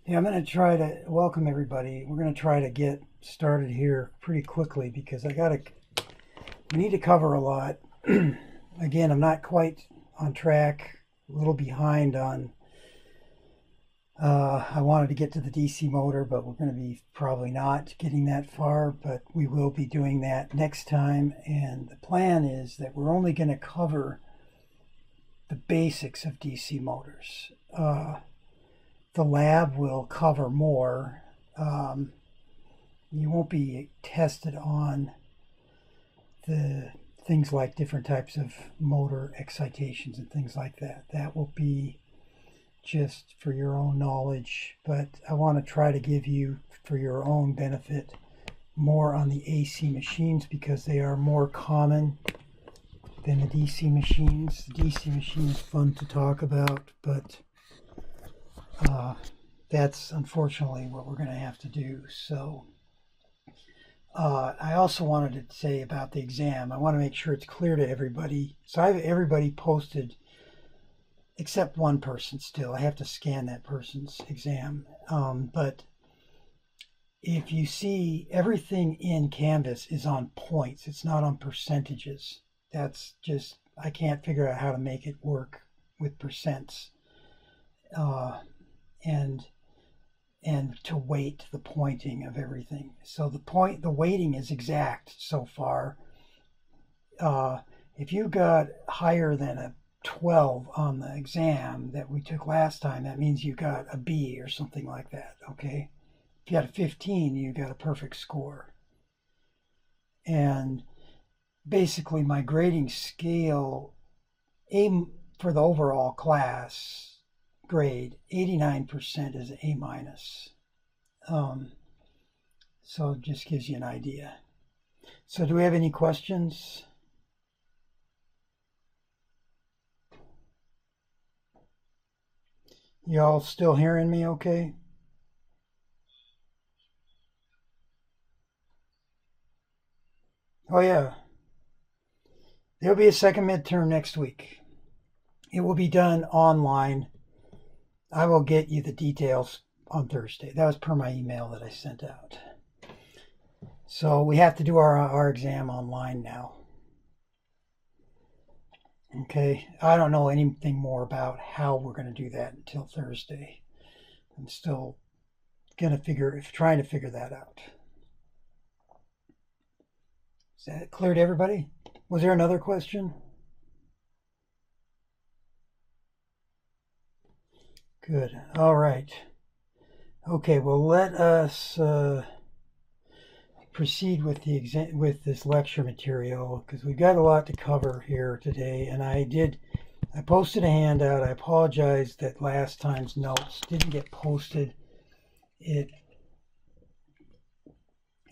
Yeah, I'm going to try to welcome everybody. We're going to try to get started here pretty quickly because we need to cover a lot. Again, I'm not quite on track, a little behind on, I wanted to get to the DC motor, but we're going to be probably not getting that far, but we will be doing that next time. And the plan is that we're only going to cover the basics of DC motors. The lab will cover more. Um, you won't be tested on the things like different types of motor excitations and things like that. That will be just for your own knowledge, but I want to try to give you, for your own benefit, more on the AC machines because they are more common than the DC machines. The DC machine is fun to talk about, but that's unfortunately what we're going to have to do. So I also wanted to say about the exam, I want to make sure it's clear to everybody. So I have everybody posted except one person still. I have to scan that person's exam. But if you see, everything in Canvas is on points, it's not on percentages. That's just, I can't figure out how to make it work with percents. And to weight the pointing of everything. So the weighting is exact so far. If you got higher than a 12 on the exam that we took last time, that means you got a B or something like that, okay? If you got a 15, you got a perfect score. And basically my grading scale, for the overall class grade, 89% is A minus. So it just gives you an idea. So do we have any questions? Y'all still hearing me okay? Oh yeah. There'll be a second midterm next week. It will be done online. I will get you the details on Thursday. That was per my email that I sent out. So we have to do our exam online now. Okay, I don't know anything more about how we're going to do that until Thursday. I'm still trying to figure that out. Is that clear to everybody? Was there another question? Good. All right. Okay. Well, let us proceed with with this lecture material because we've got a lot to cover here today. And I posted a handout. I apologize that last time's notes didn't get posted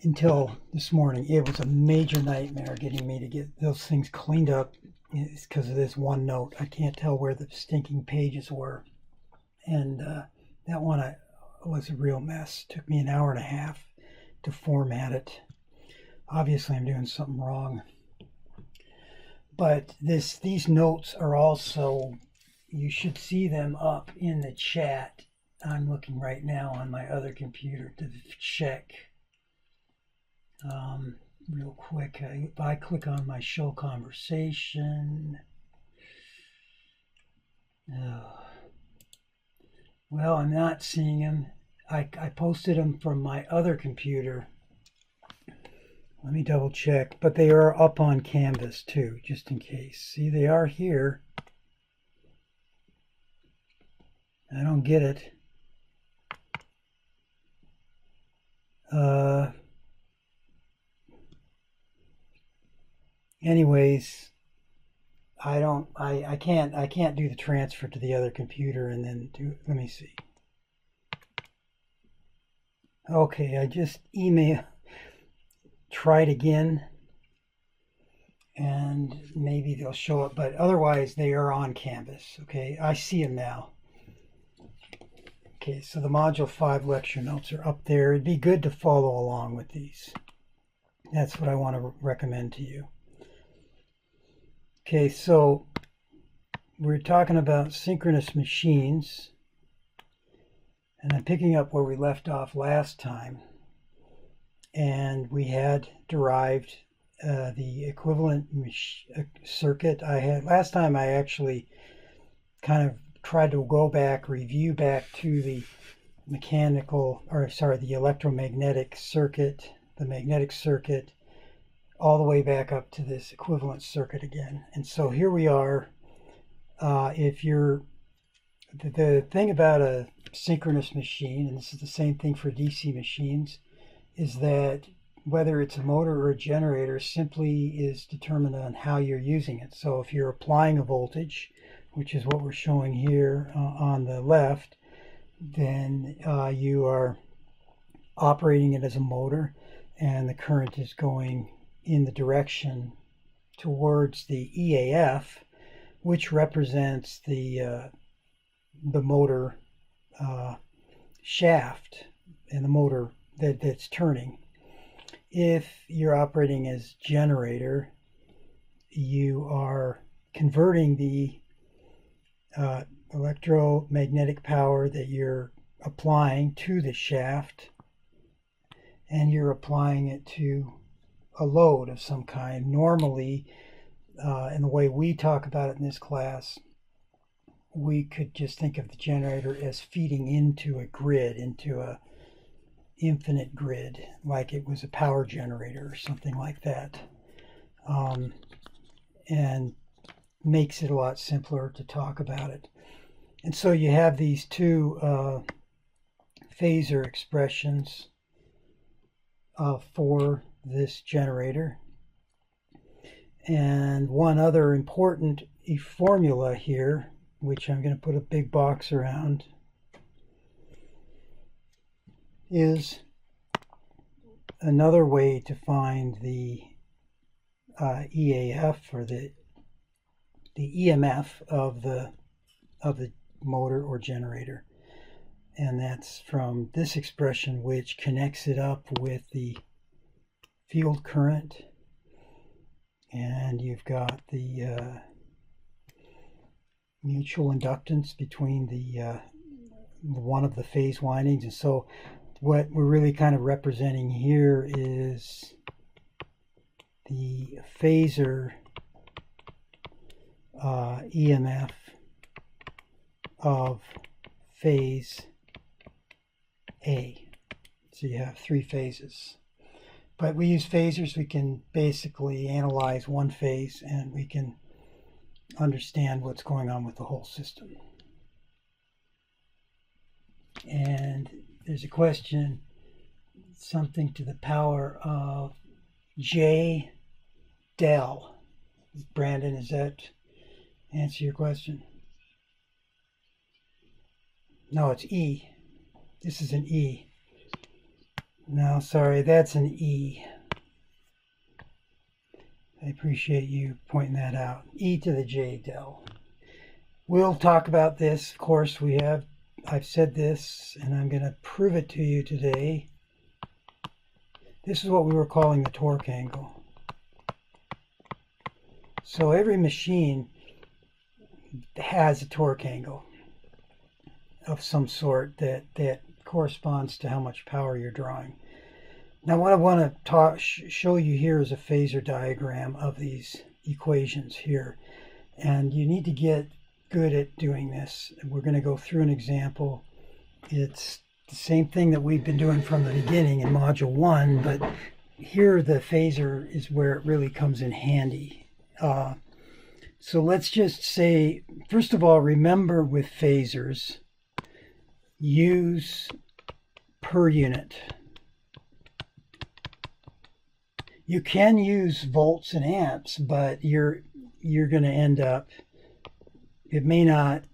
until this morning. It was a major nightmare getting me to get those things cleaned up. It's because of this one note. I can't tell where the stinking pages were. And that one was a real mess. It took me an hour and a half to format it. Obviously, I'm doing something wrong. But these notes are also, you should see them up in the chat. I'm looking right now on my other computer to check. Real quick, if I click on my show conversation. Well, I'm not seeing them. I posted them from my other computer. Let me double check. But they are up on Canvas too, just in case. See, they are here. I don't get it. Anyways, I can't do the transfer to the other computer and then let me see. Okay, I just tried again and maybe they'll show up, but otherwise they are on Canvas. Okay, I see them now. Okay, so the Module 5 lecture notes are up there. It'd be good to follow along with these. That's what I want to recommend to you. Okay, so we're talking about synchronous machines. And I'm picking up where we left off last time. And we had derived the equivalent circuit. Last time I actually kind of tried to go back, review back to the the electromagnetic circuit, the magnetic circuit, all the way back up to this equivalent circuit again. And so here we are. The thing about a synchronous machine, and this is the same thing for DC machines, is that whether it's a motor or a generator simply is determined on how you're using it. So if you're applying a voltage, which is what we're showing here on the left, then you are operating it as a motor, and the current is going in the direction towards the EAF, which represents the motor shaft and the motor that's turning. If you're operating as generator, you are converting the electromagnetic power that you're applying to the shaft, and you're applying it to a load of some kind. Normally, in the way we talk about it in this class, we could just think of the generator as feeding into a grid, into a infinite grid, like it was a power generator or something like that, and makes it a lot simpler to talk about it. And so you have these two phasor expressions for this generator. And one other important formula here, which I'm going to put a big box around, is another way to find the EAF, or the EMF of the motor or generator. And that's from this expression, which connects it up with the field current. And you've got the mutual inductance between the one of the phase windings. And so what we're really kind of representing here is the phasor EMF of phase A. So you have three phases. But we use phasors. We can basically analyze one phase, and we can understand what's going on with the whole system. And there's a question, something to the power of J del. Brandon, does that answer your question? No, it's E. This is an E. No, sorry, that's an E. I appreciate you pointing that out. E to the J del. We'll talk about this. Of course, I've said this, and I'm going to prove it to you today. This is what we were calling the torque angle. So every machine has a torque angle of some sort that corresponds to how much power you're drawing. Now what I want to show you here is a phasor diagram of these equations here. And you need to get good at doing this. We're going to go through an example. It's the same thing that we've been doing from the beginning in Module 1, but here the phasor is where it really comes in handy. So let's just say, first of all, remember with phasors, use per unit. You can use volts and amps, but you're going to end up, it may not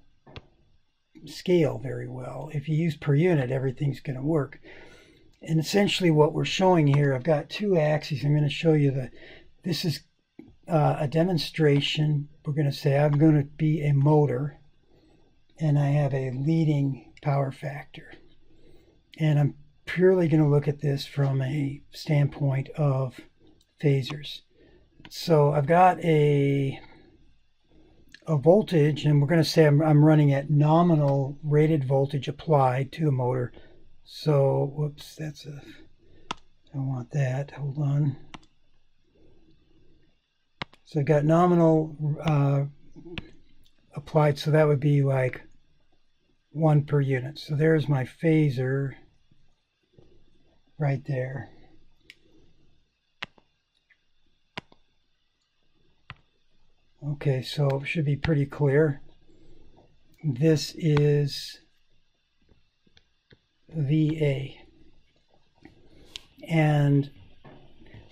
scale very well. If you use per unit, everything's going to work. And essentially what we're showing here, I've got two axes. I'm going to show you this is a demonstration. We're going to say I'm going to be a motor, and I have a leading power factor. And I'm purely going to look at this from a standpoint of phasors. So I've got a a voltage, and we're going to say I'm running at nominal rated voltage applied to a motor. So, whoops, I don't want that. Hold on. So I've got nominal applied, so that would be like 1 per unit. So there's my phasor right there. Okay, so it should be pretty clear. This is VA. And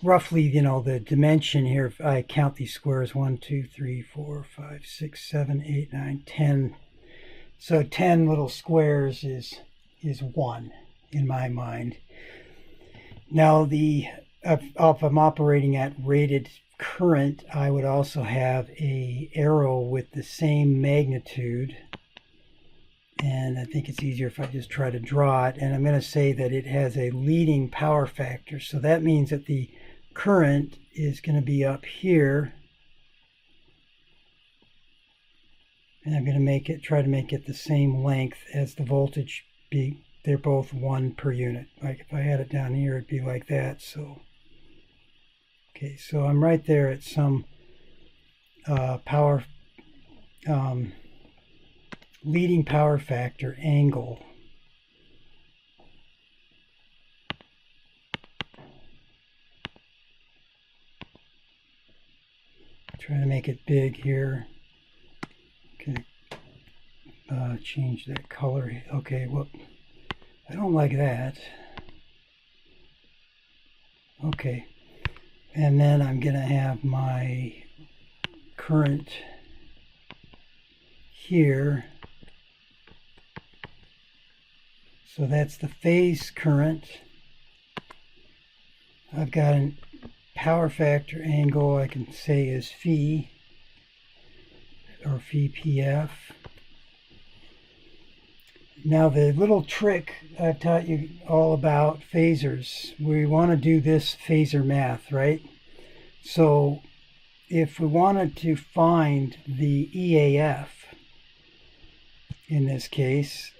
roughly, you know, the dimension here, if I count these squares, 1, 2, 3, 4, 5, 6, 7, 8, 9, 10. So 10 little squares is 1 in my mind. Now, if I'm operating at rated current, I would also have a arrow with the same magnitude. And I think it's easier if I just try to draw it. And I'm going to say that it has a leading power factor. So that means that the current is going to be up here. And I'm going to try to make it the same length as the voltage. They're both 1 per unit. Like if I had it down here, it'd be like that. So, okay, so I'm right there at some leading power factor angle. Try to make it big here. Okay, change that color. Okay, well, I don't like that. Okay, and then I'm going to have my current here. So that's the phase current. I've got a power factor angle I can say is phi, or phi PF. Now the little trick I've taught you all about phasors, we want to do this phasor math, right? So if we wanted to find the EAF, in this case,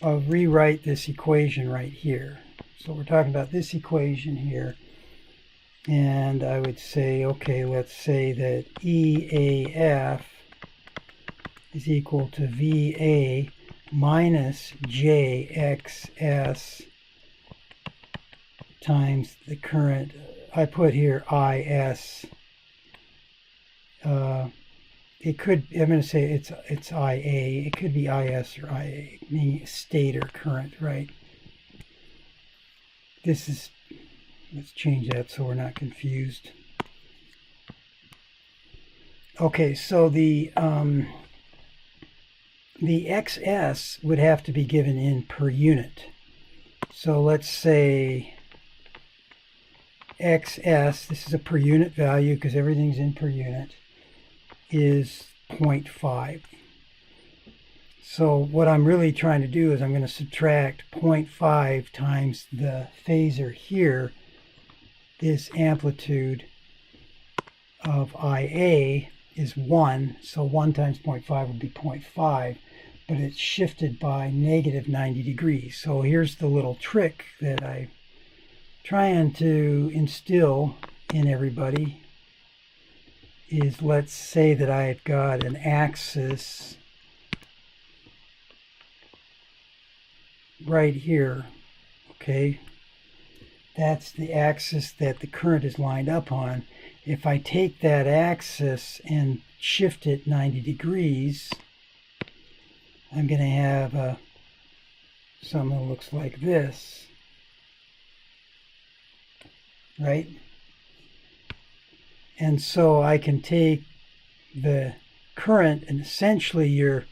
I'll rewrite this equation right here. So we're talking about this equation here. And I would say, okay, let's say that EAF is equal to VA minus JXS times the current. I put here IS. It could, I'm going to say it's IA. It could be IS or IA, meaning stator current, right? Let's change that so we're not confused. Okay, so the XS would have to be given in per unit. So let's say XS, this is a per unit value because everything's in per unit, is 0.5. So what I'm really trying to do is I'm going to subtract 0.5 times the phasor here, this amplitude of IA is 1, so 1 times 0.5 would be 0.5, but it's shifted by negative 90 degrees. So here's the little trick that I'm trying to instill in everybody is, let's say that I've got an axis right here, okay? That's the axis that the current is lined up on. If I take that axis and shift it 90 degrees, I'm going to have something that looks like this, right? And so I can take the current, and essentially you're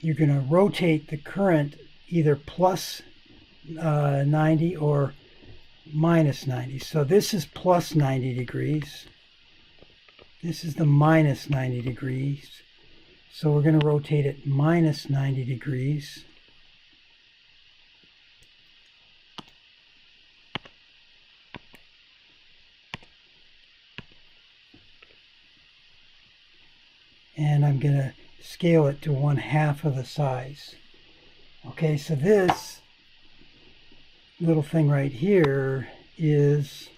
going to rotate the current either plus 90 or minus 90. So this is plus 90 degrees. This is the minus 90 degrees. So we're going to rotate it minus 90 degrees. and I'm going to scale it to 1/2 of the size. Okay, so this little thing right here is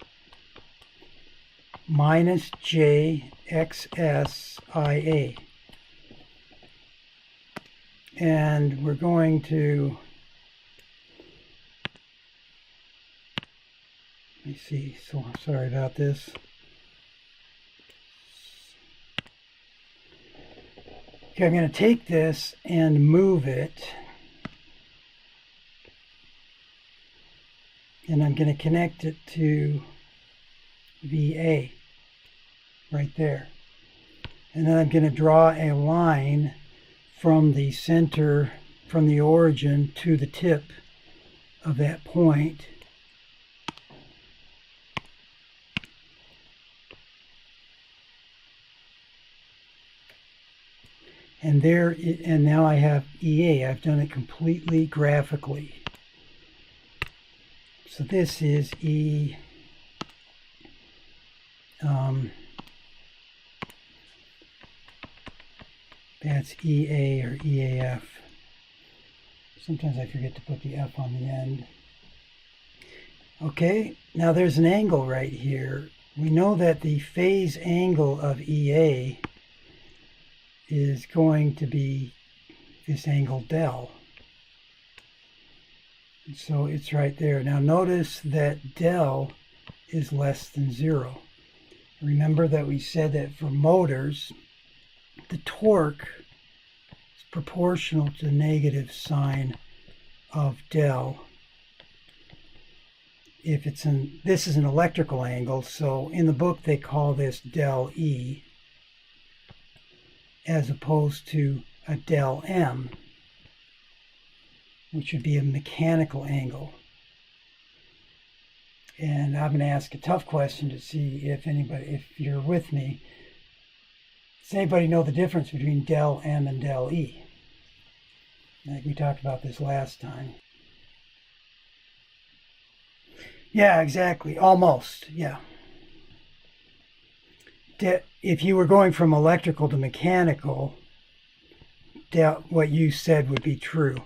minus JXSIA. And we're going to, let me see, so sorry about this. Okay, I'm going to take this and move it. And I'm going to connect it to VA right there. And then I'm going to draw a line from the center, from the origin to the tip of that point. And there, and now I have EA. I've done it completely graphically. So this is E. That's EA or EAF. Sometimes I forget to put the F on the end. Okay, now there's an angle right here. We know that the phase angle of EA is going to be this angle del. So it's right there. Now notice that del is less than 0. Remember that we said that for motors, the torque is proportional to the negative sign of del. If it's this is an electrical angle, so in the book they call this del E as opposed to a del M, which would be a mechanical angle. And I'm going to ask a tough question to see if you're with me. Does anybody know the difference between del M and del E? I think we talked about this last time. Yeah, exactly. Almost, yeah. If you were going from electrical to mechanical, what you said would be true.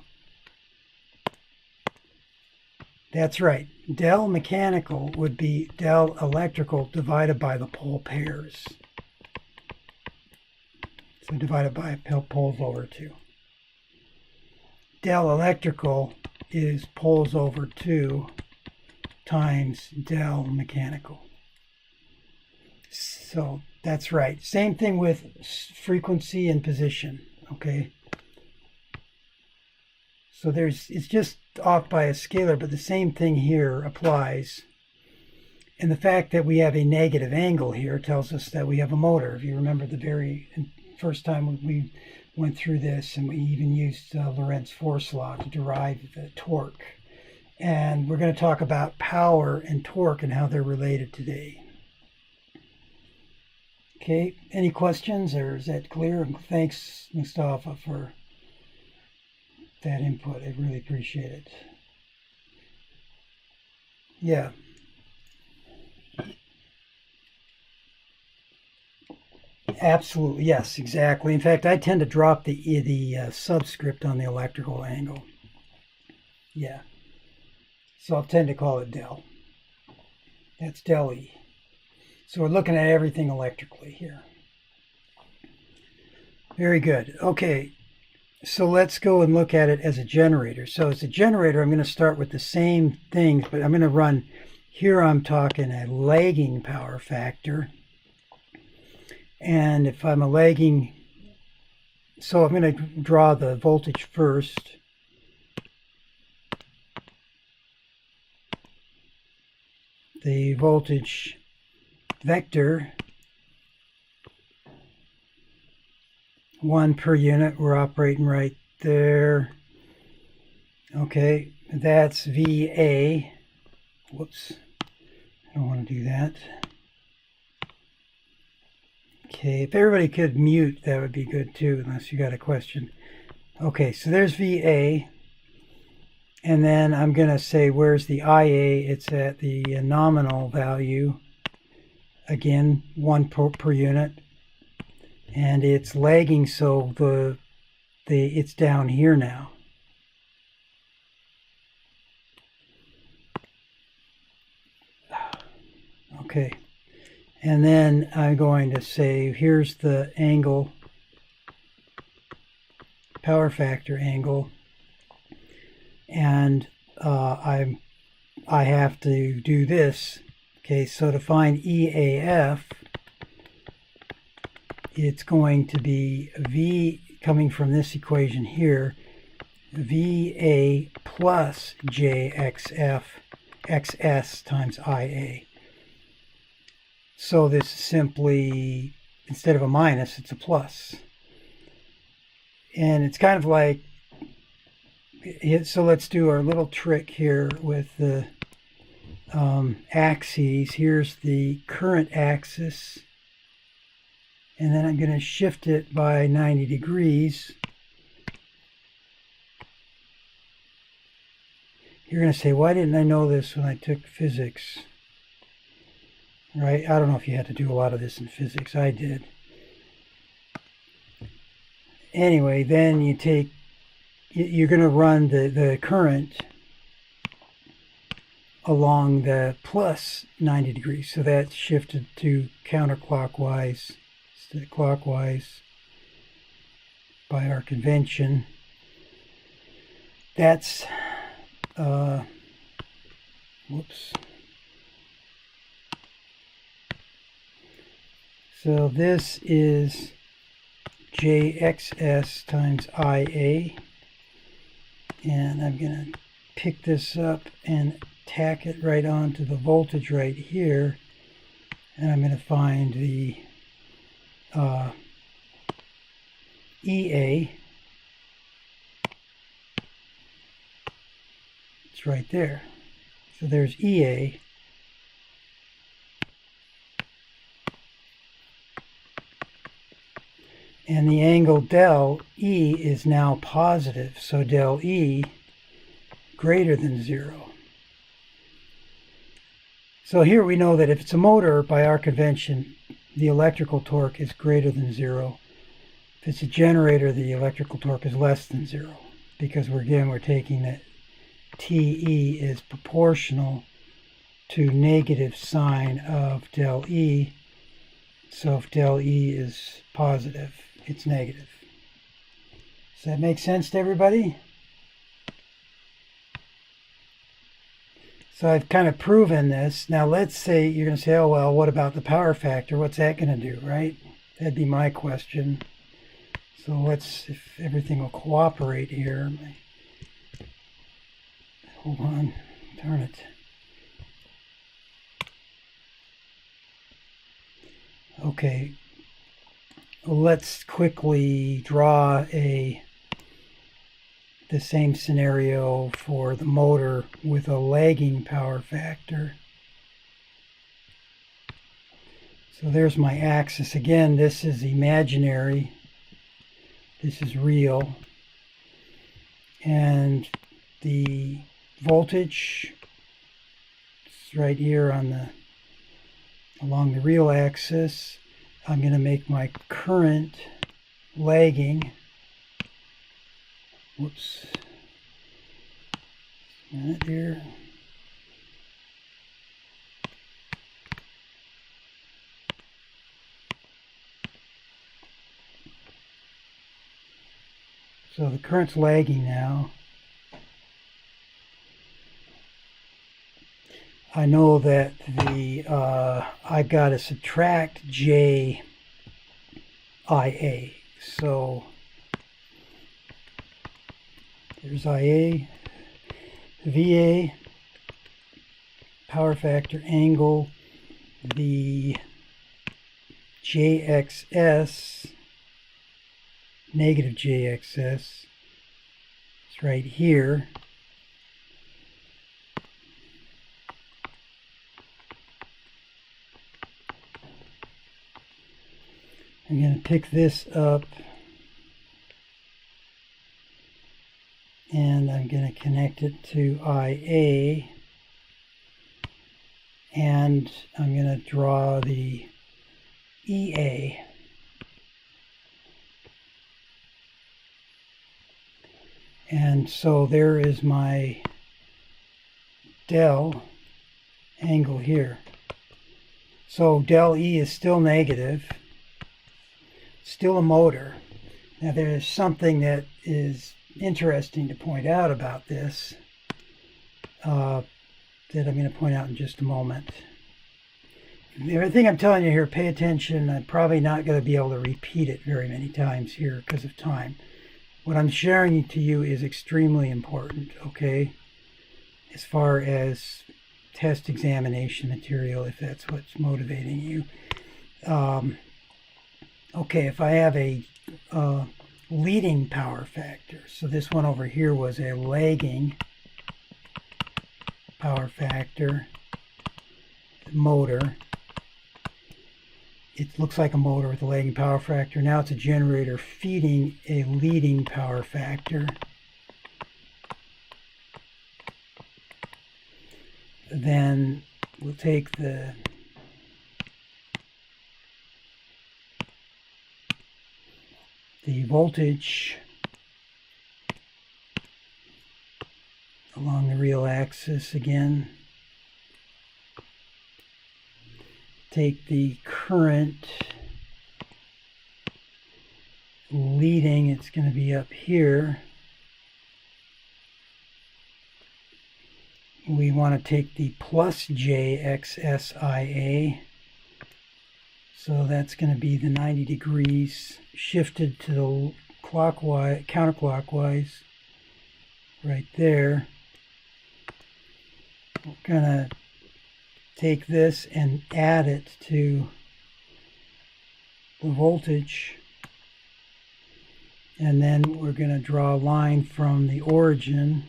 That's right. Del mechanical would be del electrical divided by the pole pairs. So divided by poles over 2. Del electrical is poles over 2 times del mechanical. So that's right. Same thing with frequency and position. Okay. So it's just off by a scalar, but the same thing here applies. And the fact that we have a negative angle here tells us that we have a motor. If you remember the very first time we went through this, and we even used Lorentz force law to derive the torque. And we're going to talk about power and torque and how they're related today. Okay, any questions, or is that clear? Thanks, Mustafa, for that input. I really appreciate it. Yeah. Absolutely, yes, exactly. In fact, I tend to drop the subscript on the electrical angle. Yeah. So I'll tend to call it del. That's del E. So we're looking at everything electrically here. Very good. Okay. So let's go and look at it as a generator. So as a generator, I'm going to start with the same things, but I'm going to run, here I'm talking a lagging power factor. And if I'm a lagging, so I'm going to draw the voltage first. The voltage vector, 1 per unit, we're operating right there. Okay, that's VA. Whoops, I don't want to do that. Okay, if everybody could mute, that would be good too, unless you got a question. Okay, so there's VA. And then I'm going to say, where's the IA? It's at the nominal value. Again, 1 per unit. and it's lagging, so it's down here now. Okay, and then I'm going to say here's the angle, power factor angle, and I have to do this. Okay, so to find EAF, it's going to be V, coming from this equation here, VA plus JXF XS times IA. So this is simply, instead of a minus, it's a plus. And it's kind of like, so let's do our little trick here with the axes. Here's the current axis, and then I'm going to shift it by 90 degrees. You're going to say, why didn't I know this when I took physics? Right? I don't know if you had to do a lot of this in physics. I did. Anyway, then you're going to run the current along the plus 90 degrees. So that's shifted to counterclockwise instead of clockwise by our convention. That's, whoops. So this is JXS times IA. And I'm going to pick this up and tack it right onto the voltage right here. And I'm going to find the EA. It's right there. So there's EA. And the angle del E is now positive, so del E greater than 0. So here we know that if it's a motor, by our convention, the electrical torque is greater than 0. If it's a generator, the electrical torque is less than 0, because we're taking that TE is proportional to negative sine of del E. So if del E is positive, it's negative. Does that make sense to everybody? So I've kind of proven this. Now let's say you're going to say, oh, well, what about the power factor? What's that going to do, right? That'd be my question. So let's, if everything will cooperate here. Hold on, darn it. Okay, let's quickly draw the same scenario for the motor with a lagging power factor. So there's my axis. Again, this is imaginary. This is real. And the voltage is right here on along the real axis. I'm going to make my current lagging. Whoops. A minute here. So the current's lagging now. I know that I've got to subtract JIA. So there's IA, VA, power factor angle, the JXS, negative JXS, it's right here. I'm going to pick this up and I'm going to connect it to IA, and I'm going to draw the EA. And so there is my del angle here. So del E is still negative, still a motor. Now there's something that is interesting to point out about this that I'm going to point out in just a moment. Everything I'm telling you here, pay attention. I'm probably not going to be able to repeat it very many times here because of time. What I'm sharing to you is extremely important, okay? As far as test examination material, if that's what's motivating you. Okay, if I have a leading power factor, so this one over here was a lagging power factor motor. It looks like a motor with a lagging power factor. Now it's a generator feeding a leading power factor. Then we'll take the voltage along the real axis again. Take the current leading, it's going to be up here. We want to take the plus JXSIA. So that's going to be the 90 degrees shifted to the clockwise, counterclockwise right there. We're going to take this and add it to the voltage, and then we're going to draw a line from the origin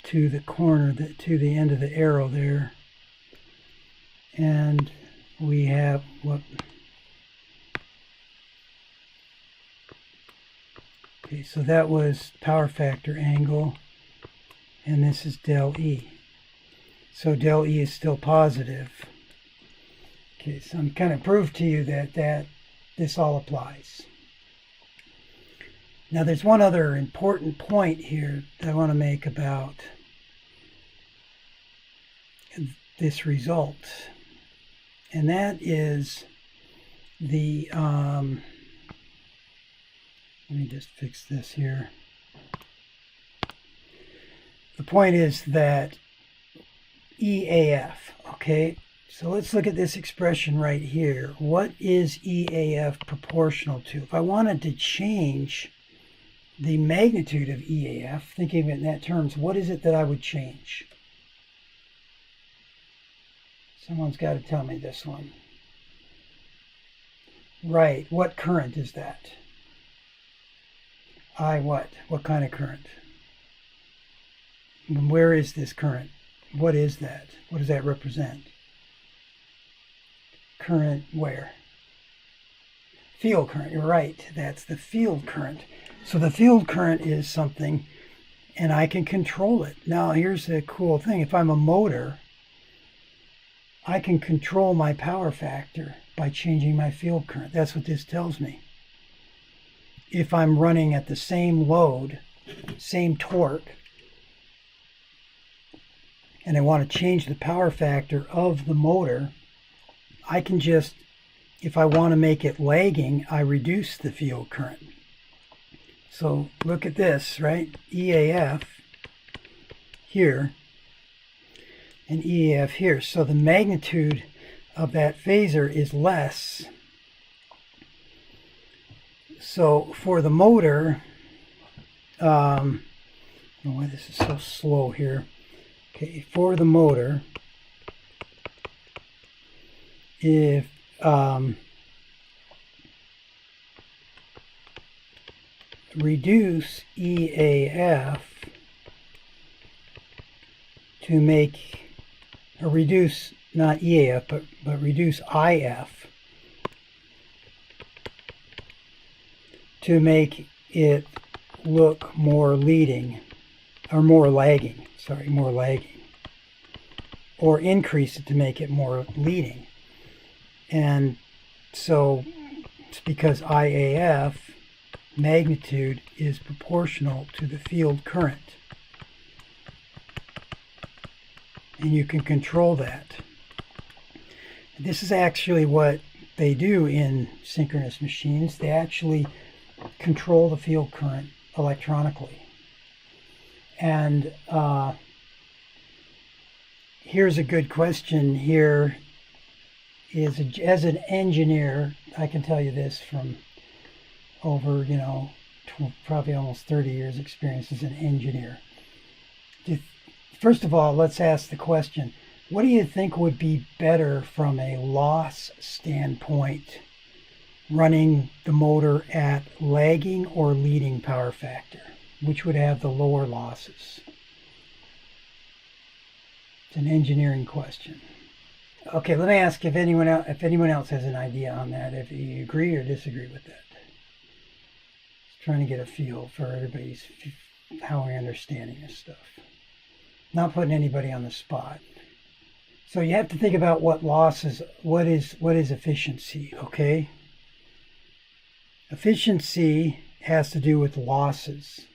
to the corner, to the end of the arrow there, and we have what? Okay, so that was power factor angle, and this is del E. So del E is still positive. Okay, so I'm kind of prove to you that this all applies. Now there's one other important point here that I want to make about this result, and that is the let me just fix this here. The point is that EAF, okay, so let's look at this expression right here. What is EAF proportional to? If I wanted to change the magnitude of EAF, thinking of it in that terms, what is it that I would change? Someone's got to tell me this one. Right, what current is that? What? What kind of current? And where is this current? What is that? What does that represent? Current where? Field current, you're right. That's the field current. So the field current is something, and I can control it. Now here's the cool thing. If I'm a motor, I can control my power factor by changing my field current. That's what this tells me. If I'm running at the same load, same torque, and I want to change the power factor of the motor, I can just, if I want to make it lagging, I reduce the field current. So look at this, right? EAF here and EAF here. So the magnitude of that phasor is less. So for the motor, I don't know why this is so slow here. Okay, for the motor, if reduce EAF to make, or reduce, not EAF, but reduce IF to make it look more leading, or more lagging, sorry, more lagging, or increase it to make it more leading. And so it's because IAF magnitude is proportional to the field current. And you can control that. This is actually what they do in synchronous machines. They actually control the field current electronically. And here's a good question here. As an engineer, I can tell you this from over, probably almost 30 years experience as an engineer. First of all, let's ask the question, what do you think would be better from a loss standpoint, running the motor at lagging or leading power factor? Which would have the lower losses? It's an engineering question. Okay, let me ask if anyone else has an idea on that, if you agree or disagree with that. Just trying to get a feel for everybody's, how we're understanding this stuff. Not putting anybody on the spot. So you have to think about what losses, what is efficiency, okay? Efficiency has to do with losses.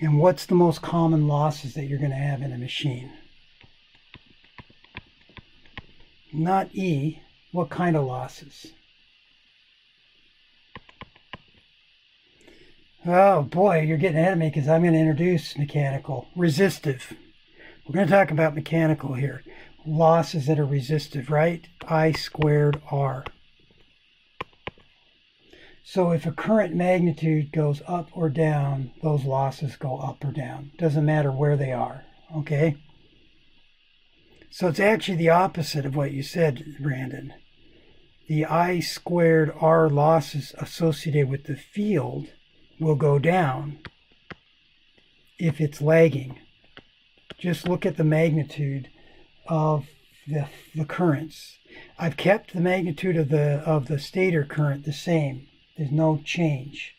And what's the most common losses that you're going to have in a machine? Not E. What kind of losses? Oh boy, you're getting ahead of me because I'm going to introduce mechanical. Resistive. We're going to talk about mechanical here. Losses that are resistive, right? I squared R. So if a current magnitude goes up or down, those losses go up or down. Doesn't matter where they are, okay? So it's actually the opposite of what you said, Brandon. The I squared R losses associated with the field will go down if it's lagging. Just look at the magnitude of the currents. I've kept the magnitude of the stator current the same. There's no change.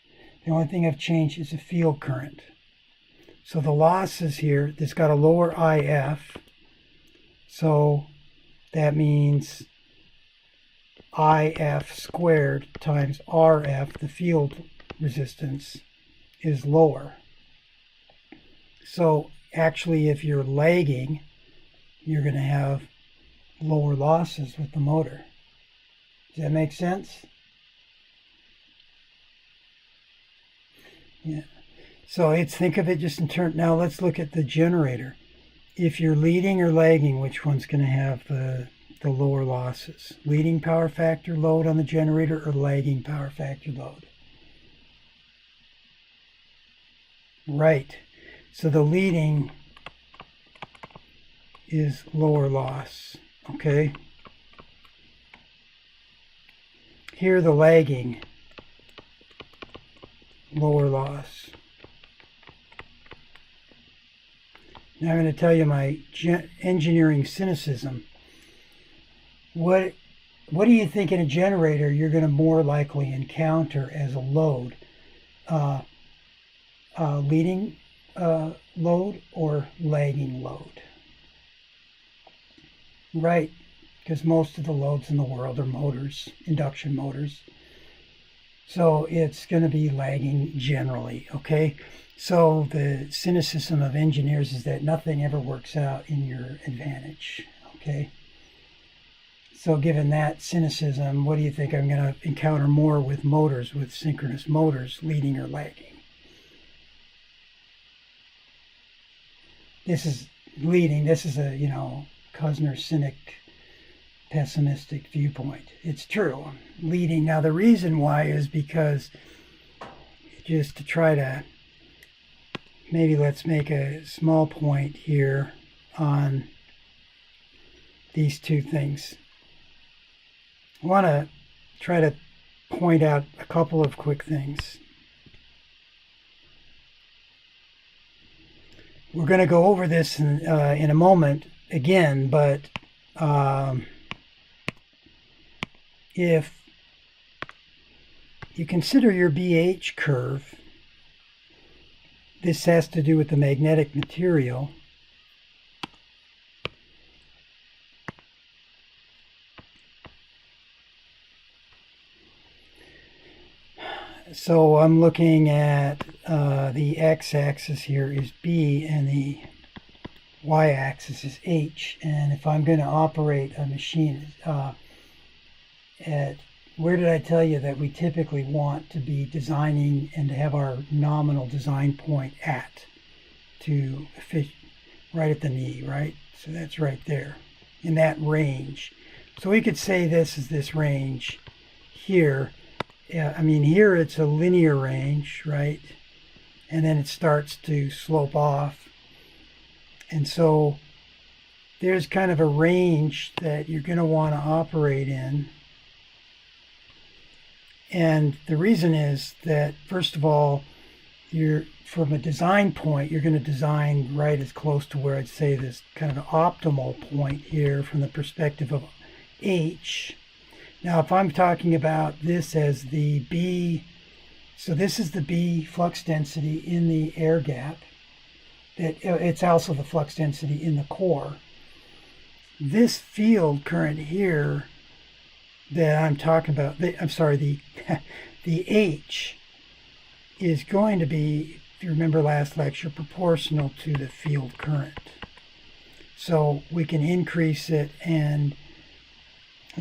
The only thing I've changed is the field current. So the losses here, this got a lower IF. So that means IF squared times RF, the field resistance, is lower. So actually, if you're lagging, you're going to have lower losses with the motor. Does that make sense? Yeah. So think of it just in terms. Now let's look at the generator. If you're leading or lagging, which one's going to have the lower losses? Leading power factor load on the generator or lagging power factor load? Right. So the leading is lower loss, okay? Here the lagging, lower loss. Now I'm going to tell you my engineering cynicism. What do you think in a generator you're going to more likely encounter as a load? Leading load or lagging load? Right, because most of the loads in the world are motors, induction motors. So it's going to be lagging generally, okay? So the cynicism of engineers is that nothing ever works out in your advantage, okay? So given that cynicism, what do you think I'm going to encounter more with motors, with synchronous motors, leading or lagging? This is leading. This is a, Kusner cynic pessimistic viewpoint. It's true. Leading. Now the reason why is because, just to try to, maybe let's make a small point here on these two things. I want to try to point out a couple of quick things. We're going to go over this in a moment again, but if you consider your BH curve, this has to do with the magnetic material. So I'm looking at the x-axis here is B and the y-axis is H. And if I'm going to operate a machine at, where did I tell you that we typically want to be designing and to have our nominal design point at? To fit right at the knee, right? So that's right there in that range. So we could say this is this range here. I mean, here it's a linear range, right? And then it starts to slope off. And so there's kind of a range that you're going to want to operate in. And the reason is that, first of all, from a design point, you're going to design right as close to where I'd say this kind of optimal point here from the perspective of H. Now, if I'm talking about this as the B, so this is the B flux density in the air gap. It's also the flux density in the core. This field current here that I'm talking about, the H is going to be, if you remember last lecture, proportional to the field current. So we can increase it and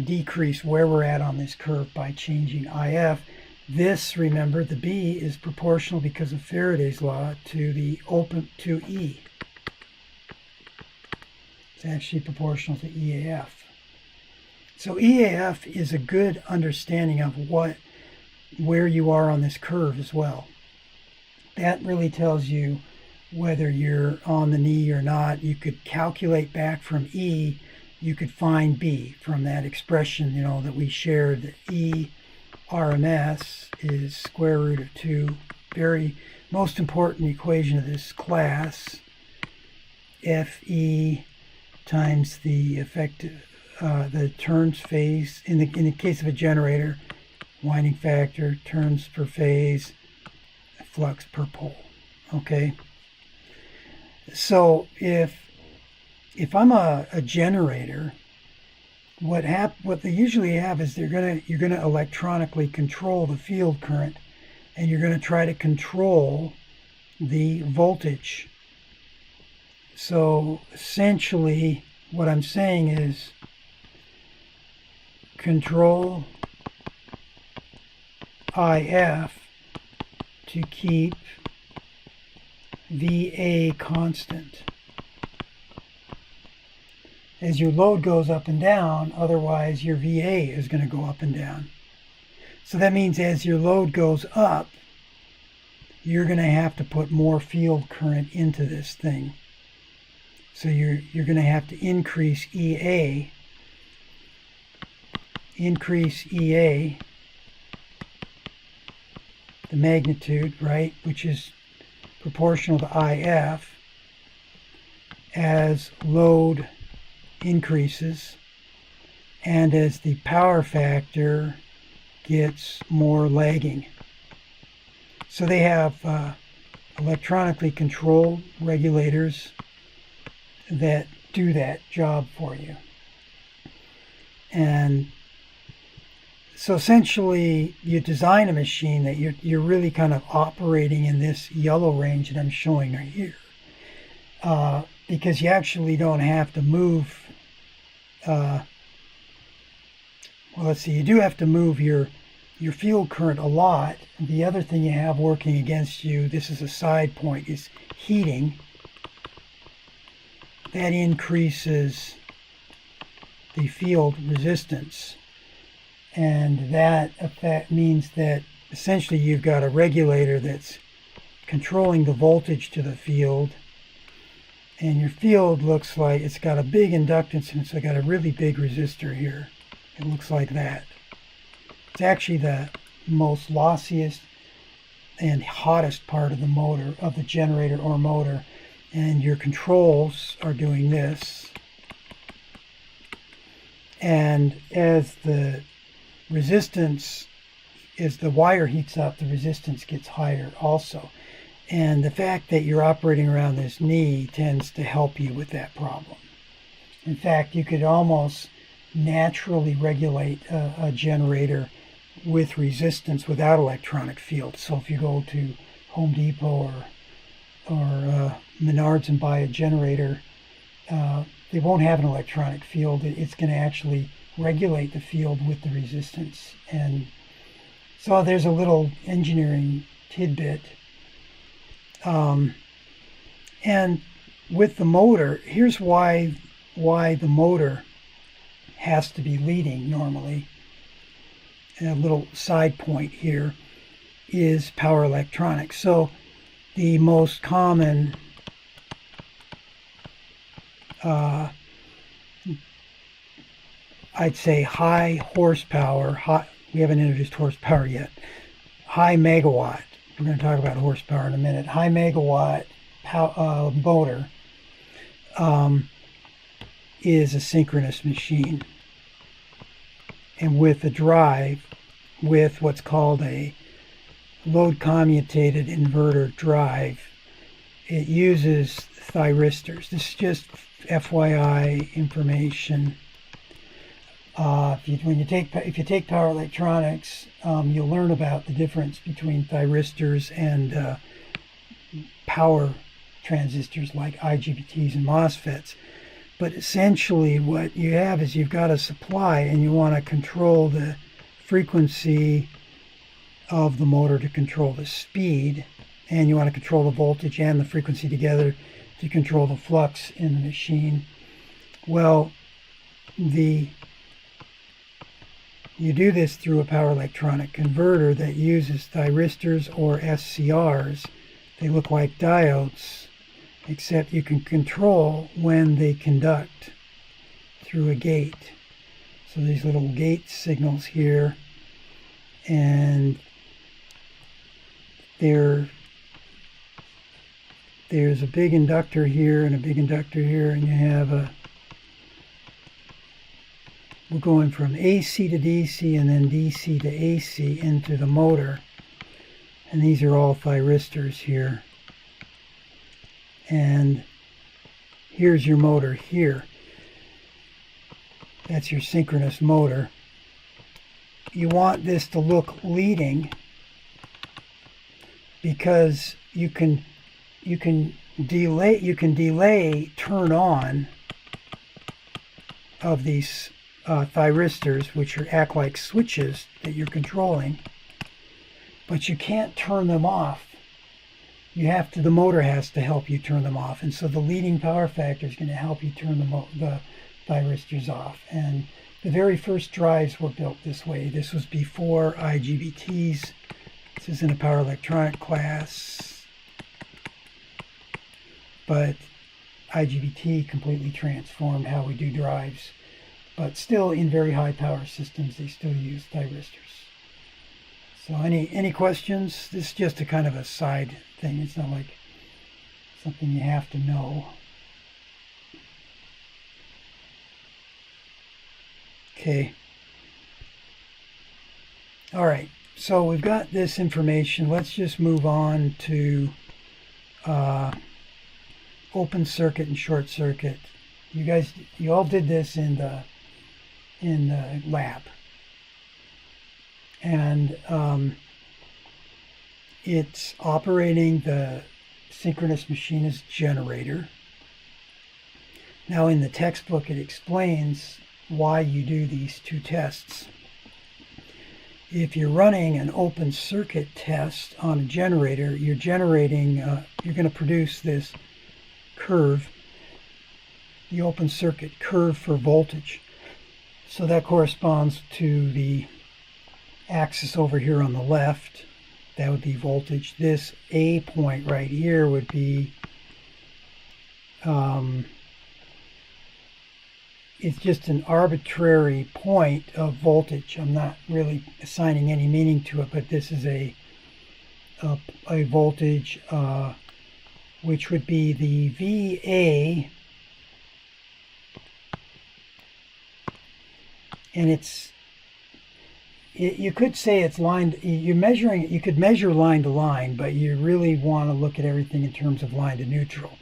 decrease where we're at on this curve by changing IF. This, remember, the B is proportional because of Faraday's law to the open to E. It's actually proportional to EAF. So EAF is a good understanding of where you are on this curve as well. That really tells you whether you're on the knee or not. You could calculate back from E. You could find B from that expression, that we shared. That E RMS is square root of 2. Very most important equation of this class. Fe times the effective the turns phase in the case of a generator, winding factor, turns per phase, flux per pole. Okay. So if I'm a generator, what they usually have is you're gonna electronically control the field current, and you're gonna try to control the voltage. So essentially, what I'm saying is control IF to keep VA constant. As your load goes up and down, otherwise your VA is going to go up and down. So that means as your load goes up, you're going to have to put more field current into this thing. So you're going to have to increase EA, the magnitude, right, which is proportional to IF as load increases and as the power factor gets more lagging. So they have electronically controlled regulators that do that job for you. And so essentially you design a machine that you're really kind of operating in this yellow range that I'm showing right here. Because you actually don't have to move, well, let's see, you do have to move your field current a lot. The other thing you have working against you, this is a side point, is heating. That increases the field resistance. And that effect means that essentially you've got a regulator that's controlling the voltage to the field. And your field looks like it's got a big inductance and it's got a really big resistor here. It looks like that. It's actually the most lossiest and hottest part of the motor, of the generator or motor. And your controls are doing this. And as the resistance, as the wire heats up, the resistance gets higher also. And the fact that you're operating around this knee tends to help you with that problem. In fact, you could almost naturally regulate a generator with resistance without electronic field. So if you go to Home Depot or Menards and buy a generator, they won't have an electronic field. It's going to actually regulate the field with the resistance. And so there's a little engineering tidbit. And with the motor, here's why the motor has to be leading normally. And a little side point here is power electronics. So the most common I'd say high horsepower, we haven't introduced horsepower yet, high megawatt, we're going to talk about horsepower in a minute, high megawatt motor is a synchronous machine. And with a drive, with what's called a load commutated inverter drive, it uses thyristors. This is just FYI information. If you take power electronics, you'll learn about the difference between thyristors and power transistors like IGBTs and MOSFETs. But essentially what you have is you've got a supply and you want to control the frequency of the motor to control the speed, and you want to control the voltage and the frequency together to control the flux in the machine. Well, you do this through a power electronic converter that uses thyristors or SCRs. They look like diodes, except you can control when they conduct through a gate. So these little gate signals here, and there's a big inductor here and a big inductor here, and you have we're going from AC to DC and then DC to AC into the motor. And these are all thyristors here. And here's your motor here. That's your synchronous motor. You want this to look leading because you can delay turn on of these thyristors, which act like switches that you're controlling, but you can't turn them off. The motor has to help you turn them off, and so the leading power factor is going to help you turn the thyristors off. And the very first drives were built this way. This was before IGBTs. This is in a power electronic class, but IGBT completely transformed how we do drives. But still, in very high power systems, they still use thyristors. So any questions? This is just a kind of a side thing. It's not like something you have to know. Okay. All right. So we've got this information. Let's just move on to open circuit and short circuit. You all did this in the lab, and it's operating the synchronous machine as generator. Now in the textbook it explains why you do these two tests. If you're running an open circuit test on a generator, you're generating, you're going to produce this curve, the open circuit curve for voltage. So that corresponds to the axis over here on the left. That would be voltage. This A point right here would be, it's just an arbitrary point of voltage. I'm not really assigning any meaning to it, but this is a voltage which would be the VA, and you could say it's you're measuring it, you could measure line to line, but you really want to look at everything in terms of line to neutral.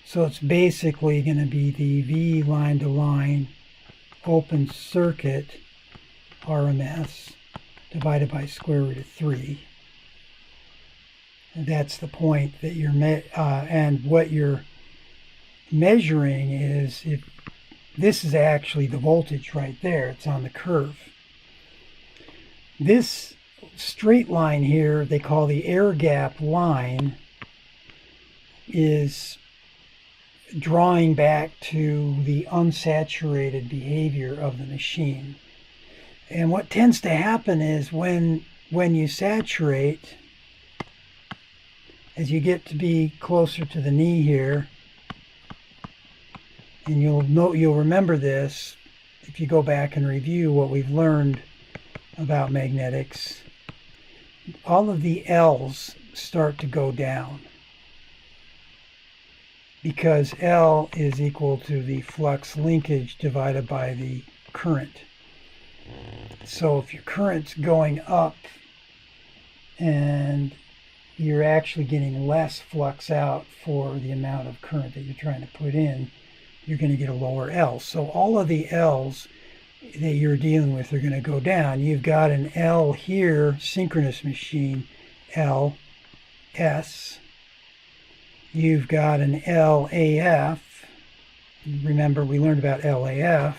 So it's basically going to be the V line to line open circuit RMS divided by square root of 3. And that's the point that you're and what you're measuring is, if this is actually the voltage right there, it's on the curve. This straight line here, they call the air gap line, is drawing back to the unsaturated behavior of the machine. And what tends to happen is when you saturate, as you get to be closer to the knee here, and you'll remember this if you go back and review what we've learned about magnetics, all of the L's start to go down, because L is equal to the flux linkage divided by the current. So if your current's going up and you're actually getting less flux out for the amount of current that you're trying to put in, you're going to get a lower L. So all of the L's that you're dealing with are going to go down. You've got an L here, synchronous machine, L, S. You've got an LAF. Remember, we learned about LAF.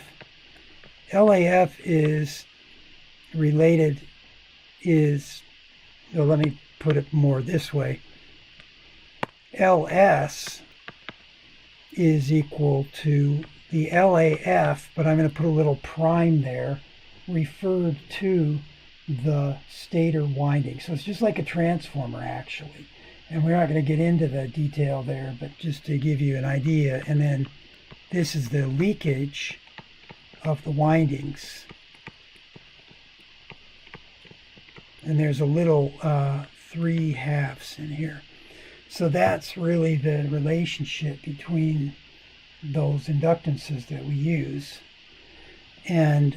LAF is related, well, let me put it more this way. LS is equal to the LAF, but I'm going to put a little prime there, referred to the stator winding. So it's just like a transformer, actually. And we're not going to get into the detail there, but just to give you an idea. And then this is the leakage of the windings. And there's a little 3/2 in here. So that's really the relationship between those inductances that we use. And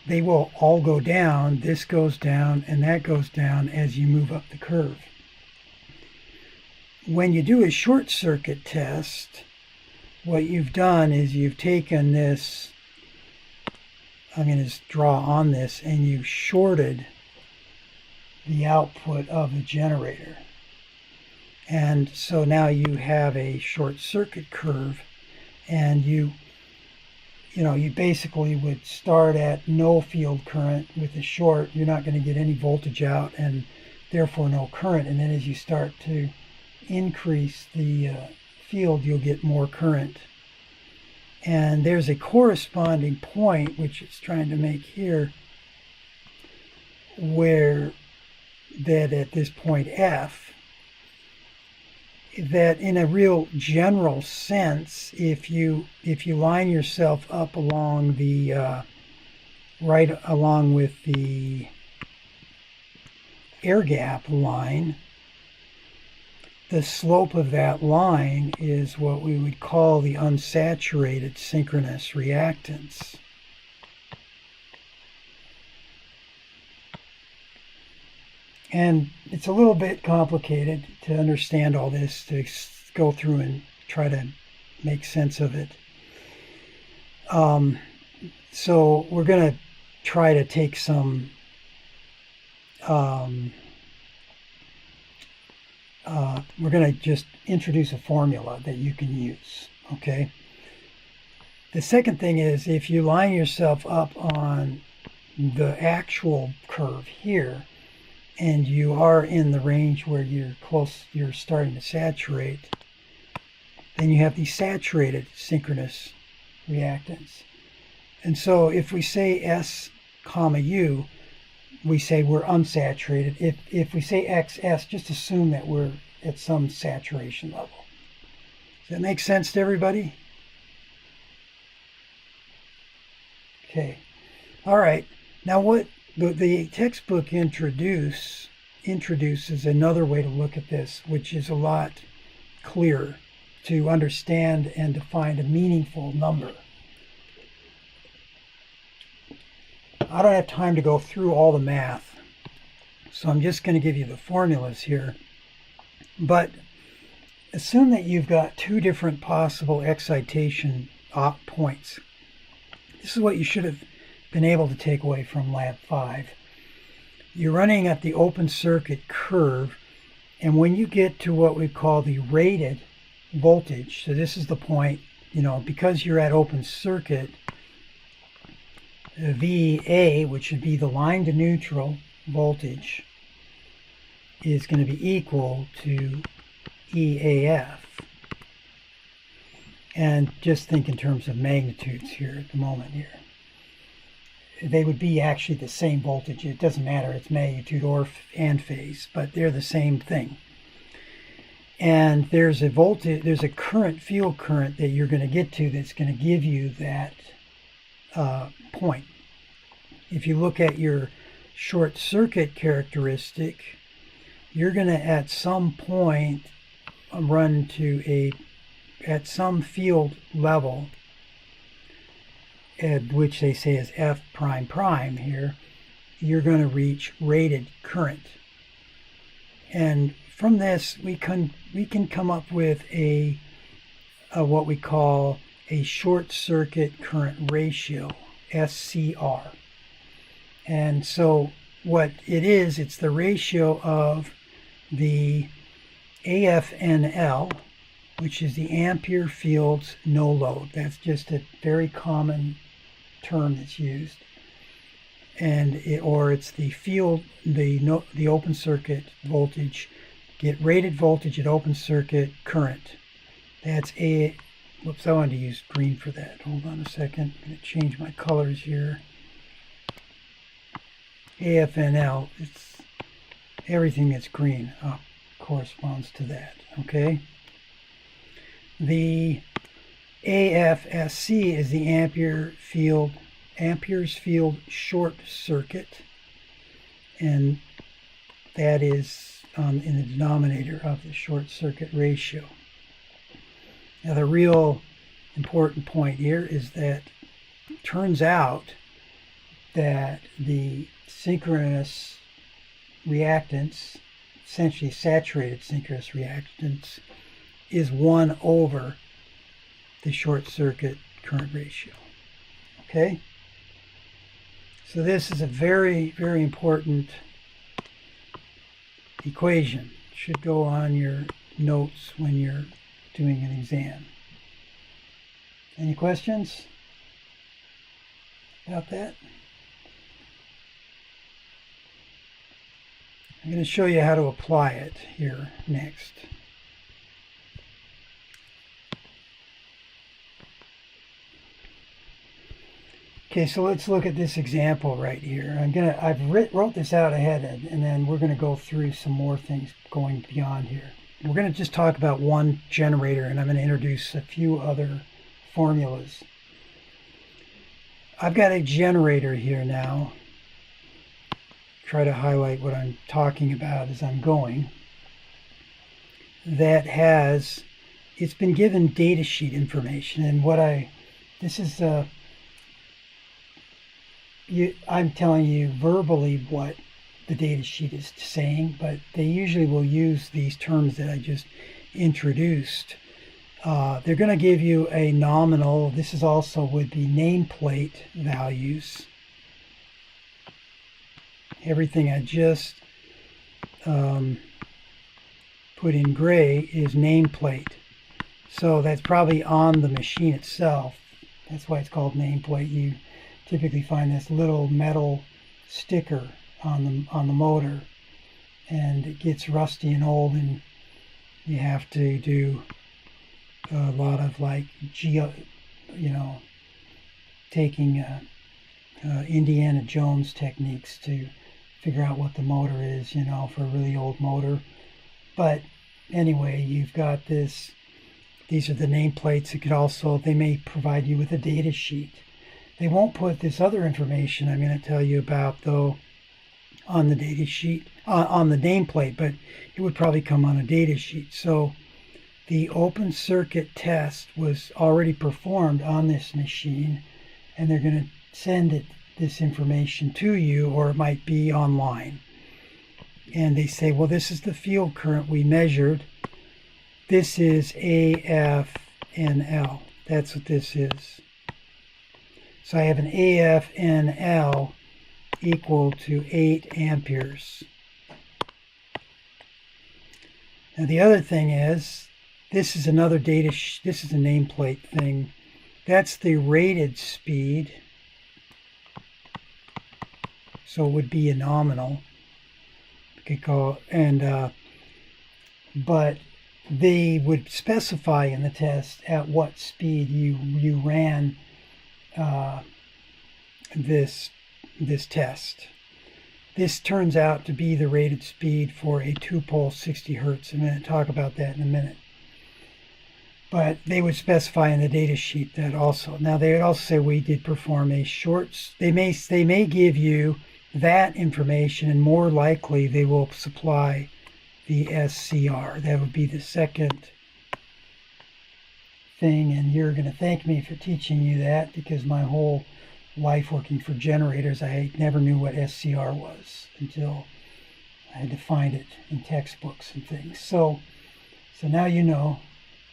they will all go down. This goes down and that goes down as you move up the curve. When you do a short circuit test, what you've done is you've taken this, I'm going to draw on this, and you've shorted the output of the generator. And so now you have a short circuit curve, and you basically would start at no field current with a short. You're not going to get any voltage out and therefore no current. And then as you start to increase the field, you'll get more current. And there's a corresponding point, which it's trying to make here, where that at this point F, that in a real general sense, if you line yourself up along the right along with the air gap line, the slope of that line is what we would call the unsaturated synchronous reactance. And it's a little bit complicated to understand all this, to go through and try to make sense of it. So we're going to try to take some we're going to just introduce a formula that you can use, okay? The second thing is, if you line yourself up on the actual curve here, and you are in the range where you're starting to saturate, then you have the saturated synchronous reactance. And so if we say S comma U, we say we're unsaturated. If we say XS, just assume that we're at some saturation level. Does that make sense to everybody? Okay. All right. Now what the textbook introduces another way to look at this, which is a lot clearer to understand and to find a meaningful number. I don't have time to go through all the math, so I'm just going to give you the formulas here. But assume that you've got two different possible excitation points. This is what you should have been able to take away from Lab 5. you're running at the open circuit curve, and when you get to what we call the rated voltage, so this is the point, because you're at open circuit, VA, which should be the line to neutral voltage, is going to be equal to EAF. And just think in terms of magnitudes here at the moment here. They would be actually the same voltage. It doesn't matter, it's magnitude and phase, but they're the same thing. And there's a voltage, there's a current, field current that you're going to get to that's going to give you that point. If you look at your short circuit characteristic, you're going to at some point run to at some field level, which they say is F prime prime here, you're going to reach rated current. And from this, we can come up with a what we call a short circuit current ratio, SCR. And so what it is, it's the ratio of the AFNL, which is the ampere fields no load. That's just a very common term that's used. And it's the field, the open circuit voltage, get rated voltage at open circuit current. That's whoops, I wanted to use green for that. Hold on a second. I'm going to change my colors here. AFNL, it's everything that's green corresponds to that, okay? The AFSC is the amperes field short circuit, and that is in the denominator of the short circuit ratio. Now the real important point here is that it turns out that the synchronous reactance, essentially saturated synchronous reactance, is 1 over the short circuit current ratio. Okay? So this is a very, very important equation. It should go on your notes when you're doing an exam. Any questions about that? I'm going to show you how to apply it here next. Okay, so let's look at this example right here. I've wrote this out ahead, and then we're going to go through some more things going beyond here. We're going to just talk about one generator, and I'm going to introduce a few other formulas. I've got a generator here now. Try to highlight what I'm talking about as I'm going. That it's been given datasheet information, and this is I'm telling you verbally what the data sheet is saying, but they usually will use these terms that I just introduced. They're going to give you a nominal. This is also would be nameplate values. Everything I just put in gray is nameplate. So that's probably on the machine itself. That's why it's called nameplate. You typically find this little metal sticker on the motor, and it gets rusty and old, and you have to do a lot of taking Indiana Jones techniques to figure out what the motor is, for a really old motor. But anyway, you've got this. These are the nameplates. They may provide you with a data sheet. They won't put this other information I'm going to tell you about, though, on the data sheet, on the nameplate, but it would probably come on a data sheet. So the open circuit test was already performed on this machine, and they're going to send this information to you, or it might be online. And they say, well, this is the field current we measured. This is AFNL. That's what this is. So I have an AFNL equal to 8 amperes. Now the other thing is, this is another this is a nameplate thing. That's the rated speed. So it would be a nominal. But they would specify in the test at what speed you ran this test. This turns out to be the rated speed for a 2-pole 60 hertz. I'm going to talk about that in a minute. But they would specify in the data sheet that also. Now they would also say we did perform a short. They may give you that information, and more likely they will supply the SCR. That would be the second thing, and you're going to thank me for teaching you that, because my whole life working for generators, I never knew what SCR was until I had to find it in textbooks and things. So now you know.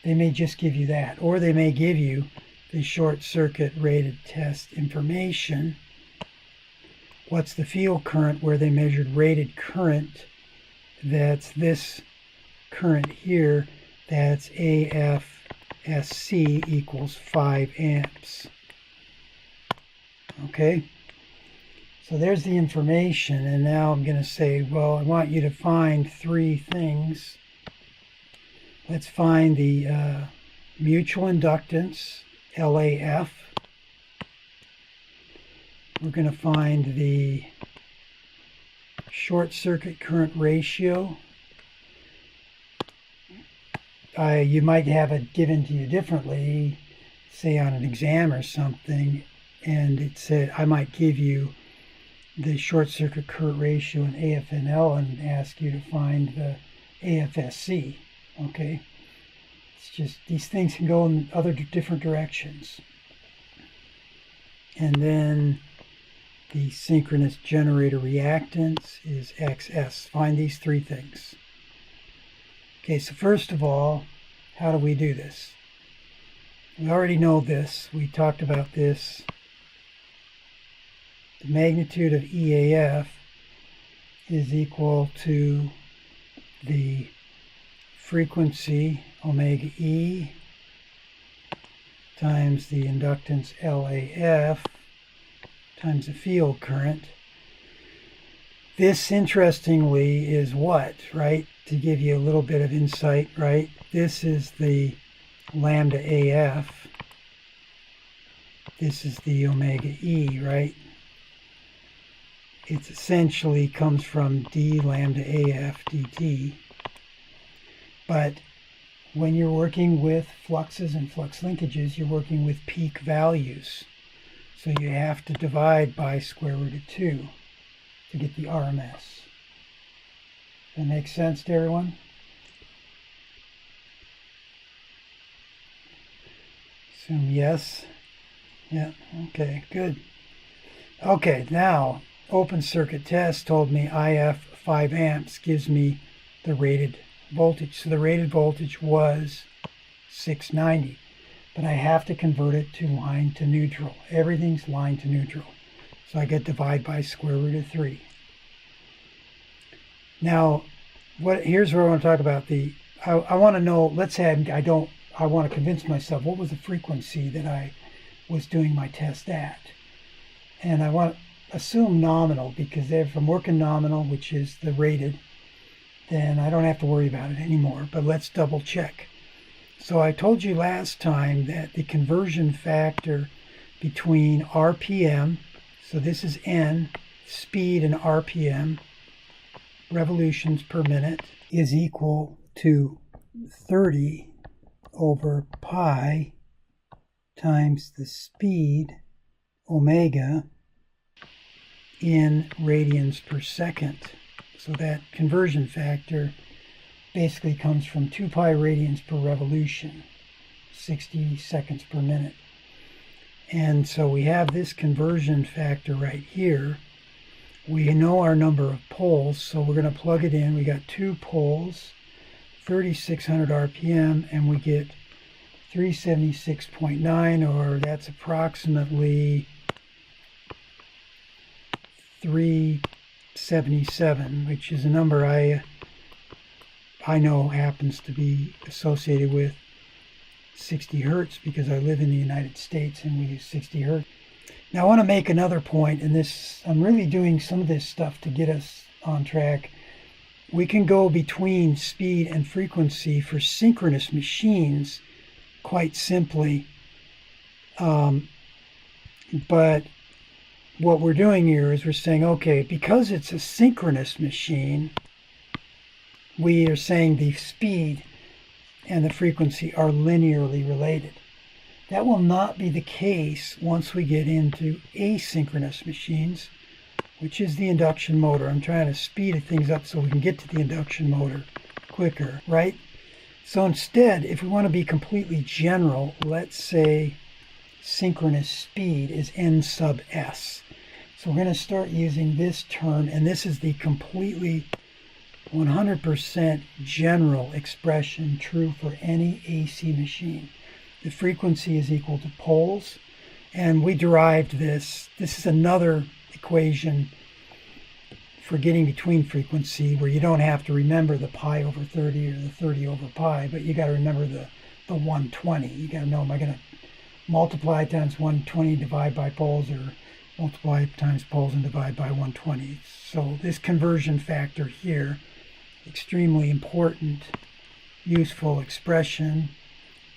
They may just give you that, or they may give you the short circuit rated test information. What's the field current where they measured rated current? That's this current here. That's AFSC equals 5 amps. Okay, so there's the information, and now I'm going to say, well, I want you to find 3 things. Let's find the mutual inductance, LAF. We're going to find the short circuit current ratio. You might have it given to you differently, say on an exam or something, and it said I might give you the short circuit current ratio in AFNL and ask you to find the AFSC. Okay, it's just these things can go in other different directions. And then the synchronous generator reactance is XS. Find these 3 things. Okay, so first of all, how do we do this? We already know this. We talked about this. The magnitude of EAF is equal to the frequency omega E times the inductance LAF times the field current. This, interestingly, is what, right? To give you a little bit of insight, right? This is the lambda AF. This is the omega E, right? It essentially comes from d lambda AF dt. But when you're working with fluxes and flux linkages, you're working with peak values. So you have to divide by square root of 2 to get the RMS. That makes sense to everyone? Assume yes. Yeah, okay, good. Okay, now open circuit test told me IF 5 amps gives me the rated voltage. So the rated voltage was 690, but I have to convert it to line to neutral. Everything's line to neutral. So I get divide by square root of 3. Now, here's where I want to talk about I want to know, let's say I want to convince myself what was the frequency that I was doing my test at. And I want to assume nominal, because if I'm working nominal, which is the rated, then I don't have to worry about it anymore. But let's double check. So I told you last time that the conversion factor between RPM, so this is N, speed in RPM, revolutions per minute, is equal to 30 over pi times the speed, omega, in radians per second. So that conversion factor basically comes from 2 pi radians per revolution, 60 seconds per minute. And so we have this conversion factor right here. We know our number of poles, so we're going to plug it in. We got 2 poles, 3,600 RPM, and we get 376.9, or that's approximately 377, which is a number I know happens to be associated with 60 hertz because I live in the United States and we use 60 hertz. Now I want to make another point, and this, I'm really doing some of this stuff to get us on track. We can go between speed and frequency for synchronous machines quite simply. But what we're doing here is we're saying, okay, because it's a synchronous machine, we are saying the speed and the frequency are linearly related. That will not be the case once we get into asynchronous machines, which is the induction motor. I'm trying to speed things up so we can get to the induction motor quicker, right? So instead, if we want to be completely general, let's say synchronous speed is n sub s. So we're going to start using this term, and this is the completely 100% general expression true for any AC machine. The frequency is equal to poles, and we derived this. This is another equation for getting between frequency where you don't have to remember the pi over 30 or the 30 over pi, but you got to remember the 120. You got to know, am I going to multiply times 120, divide by poles, or multiply times poles and divide by 120? So this conversion factor here, extremely important, useful expression.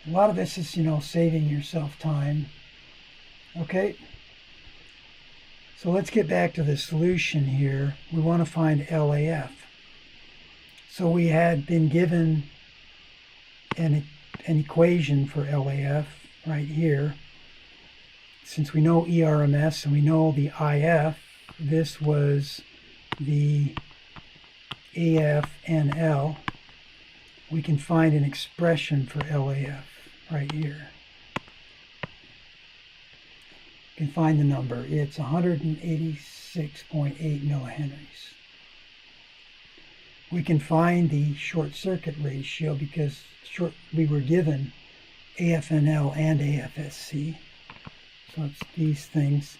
A lot of this is, saving yourself time. Okay, so let's get back to the solution here. We want to find LAF. So we had been given an equation for LAF right here. Since we know ERMS and we know the IF, this was the AFNL. We can find an expression for LAF right here. You can find the number. It's 186.8 millihenries. We can find the short circuit ratio because we were given AFNL and AFSC. So it's these things.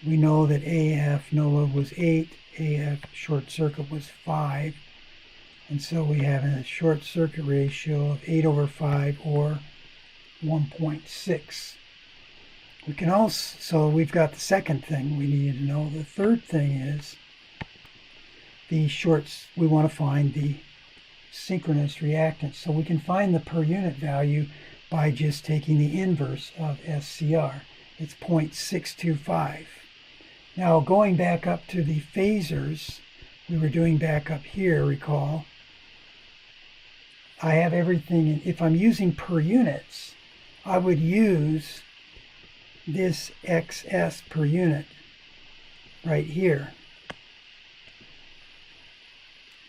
We know that AF no load was 8, AF short circuit was 5. And so we have a short circuit ratio of 8 over 5 or 1.6. We can also, so we've got the second thing we needed to know. The third thing is we want to find the synchronous reactance. So we can find the per unit value by just taking the inverse of SCR. It's 0.625. Now going back up to the phasors, we were doing back up here, recall, I have everything, and if I'm using per units, I would use this XS per unit right here.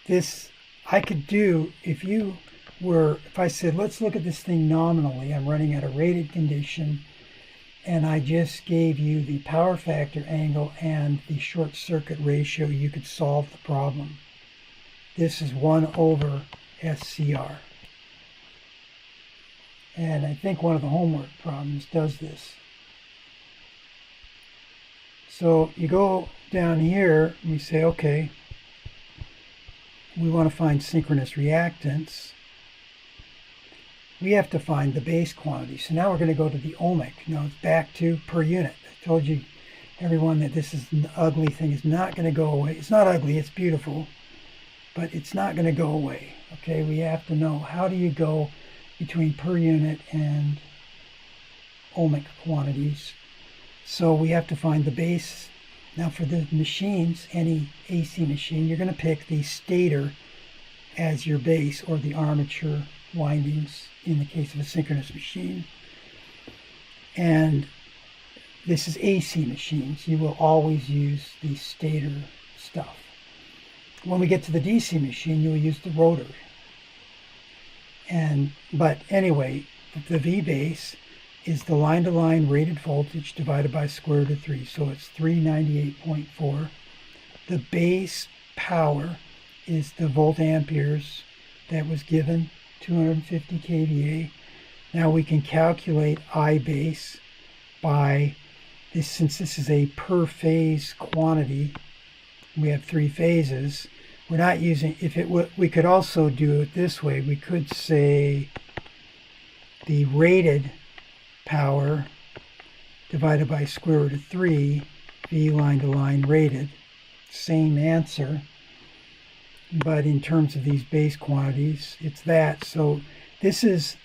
This I could do if I said, let's look at this thing nominally. I'm running at a rated condition, and I just gave you the power factor angle and the short circuit ratio. You could solve the problem. This is 1 over SCR. And I think one of the homework problems does this. So you go down here and we say, okay, we want to find synchronous reactance. We have to find the base quantity. So now we're going to go to the ohmic. Now it's back to per unit. I told you, everyone, that this is an ugly thing. It's not going to go away. It's not ugly, it's beautiful, but it's not going to go away. Okay, we have to know, how do you go between per unit and ohmic quantities? So we have to find the base. Now for the machines, any AC machine, you're going to pick the stator as your base, or the armature windings in the case of a synchronous machine. And this is AC machines. You will always use the stator stuff. When we get to the DC machine, you'll use the rotor. But anyway, the V base is the line-to-line rated voltage divided by square root of 3. So it's 398.4. The base power is the volt amperes that was given, 250 kVA. Now we can calculate I base by Since this is a per phase quantity, we have 3 phases. We're not using, we could also do it this way. We could say the rated power divided by square root of 3, V line to line rated. Same answer, but in terms of these base quantities, it's that. So this is